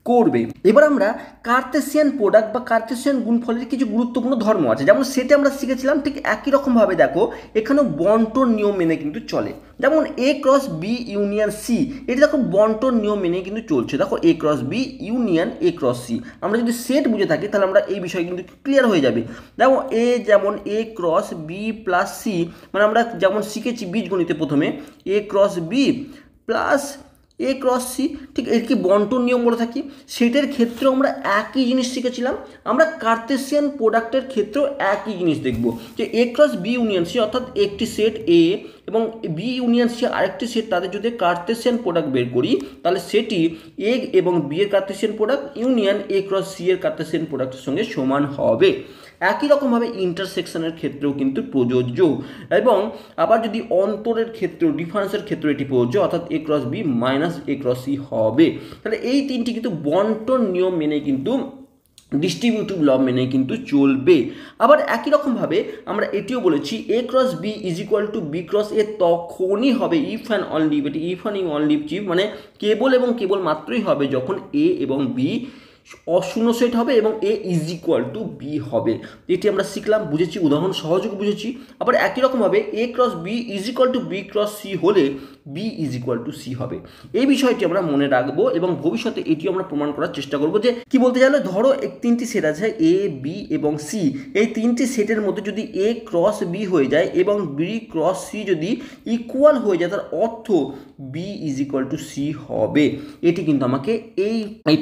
করবে। এবার আমরা কার্টেসিয়ান প্রোডাক্ট বা কার্টেসিয়ান গুণফলের কিছু গুরুত্বপূর্ণ ধর্ম আছে, যেমন সেটে আমরা শিখেছিলাম, ঠিক একই রকমভাবে দেখো এখানেও বন্টন নিয়ম মেনে কিন্তু চলে। যেমন A cross B union C, এটি দেখো বন্টন নিয়ম মেনে কিন্তু চলছে। দেখো A cross B union A cross C, আমরা যদি সেট বুঝে থাকি তাহলে আমরা এই বিষয় কিন্তু ক্লিয়ার হয়ে যাবে। দেখো যেমন A cross B plus C, মানে আমরা যেমন শিখেছি বীজগণিতে প্রথমে এ ক্রস বি প্লাস এ ক্রস সি, ঠিক এর কি বন্টন নিয়ম বলে থাকি, সেটার ক্ষেত্রেও আমরা একই জিনিস শিখেছিলাম। আমরা কার্টেসিয়ান প্রোডাক্টের ক্ষেত্রেও একই জিনিস দেখব, যে A cross B union C, অর্থাৎ একটি সেট এ এবং বি ইউনিয়ন সি আরেকটি সেট, তাদের যদি কার্টেসিয়ান প্রোডাক্ট বের করি, তাহলে সেটি এ এবং বি এর Cartesian product union A cross C এর কার্টেসিয়ান প্রোডাক্টের সঙ্গে সমান হবে। একই রকমভাবে ইন্টারসেকশনের ক্ষেত্রেও কিন্তু প্রযোজ্য, এবং আবার যদি অন্তরের ক্ষেত্রেও ডিফারেন্সের ক্ষেত্রে এটি প্রযোজ্য, অর্থাৎ A cross B minus A cross C হবে। তাহলে এই তিনটি কিন্তু বন্টন নিয়ম মেনে কিন্তু ডিস্ট্রিবিউটিভ ল মেনে কিন্তু চলবে। আবার একই রকমভাবে আমরা এটিও বলেছি A cross B is equal to B cross A তখনই হবে ইফ অ্যান্ড অনলি, এটি ইফ অ্যান্ড অনলি চিফ, মানে কেবল এবং কেবল মাত্রই হবে যখন এ এবং বি অশূন্য সেট হবে এবং এ ইজ ইকুয়াল টু বি হবে। এটি আমরা শিখলাম, বুঝেছি, উদাহরণ সহযোগে বুঝেছি। আবার একই রকমভাবে A cross B is equal to B cross C হলে B is equal to C হবে। এই বিষয়টি আমরা মনে রাখবো এবং ভবিষ্যতে এটিও আমরা প্রমাণ করার চেষ্টা করবো। যে কি বলতে চাইলে, ধরো 3টি সেট আছে এ বি এবং সি, এই 3টি সেটের মধ্যে যদি এ ক্রস বি হয়ে যায় এবং বি ক্রস সি যদি ইকুয়াল হয়ে যায়, তার অর্থ B is equal to C হবে। এটি কিন্তু আমাকে এই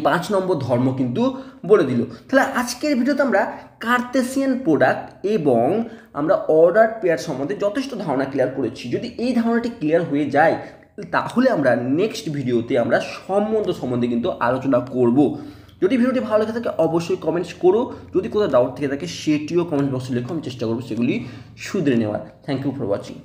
5 নম্বর ধর্ম কিন্তু বলে দিল। তাহলে আজকের ভিডিওতে আমরা কার্টেসিয়ান প্রোডাক্ট এবং আমরা অর্ডার পেয়ার সম্বন্ধে যথেষ্ট ধারণা ক্লিয়ার করেছি। যদি এই ধারণাটি ক্লিয়ার হয়ে যায়, তাহলে আমরা নেক্সট ভিডিওতে আমরা সম্বন্ধে কিন্তু আলোচনা করব। যদি ভিডিওটি ভালো লেগে থাকে অবশ্যই কমেন্টস করো, যদি কোথাও ডাউট থেকে থাকে সেটিও কমেন্ট বক্সে লেখো, আমি চেষ্টা করবো সেগুলি শুধরে নেওয়ার। Thank you for watching.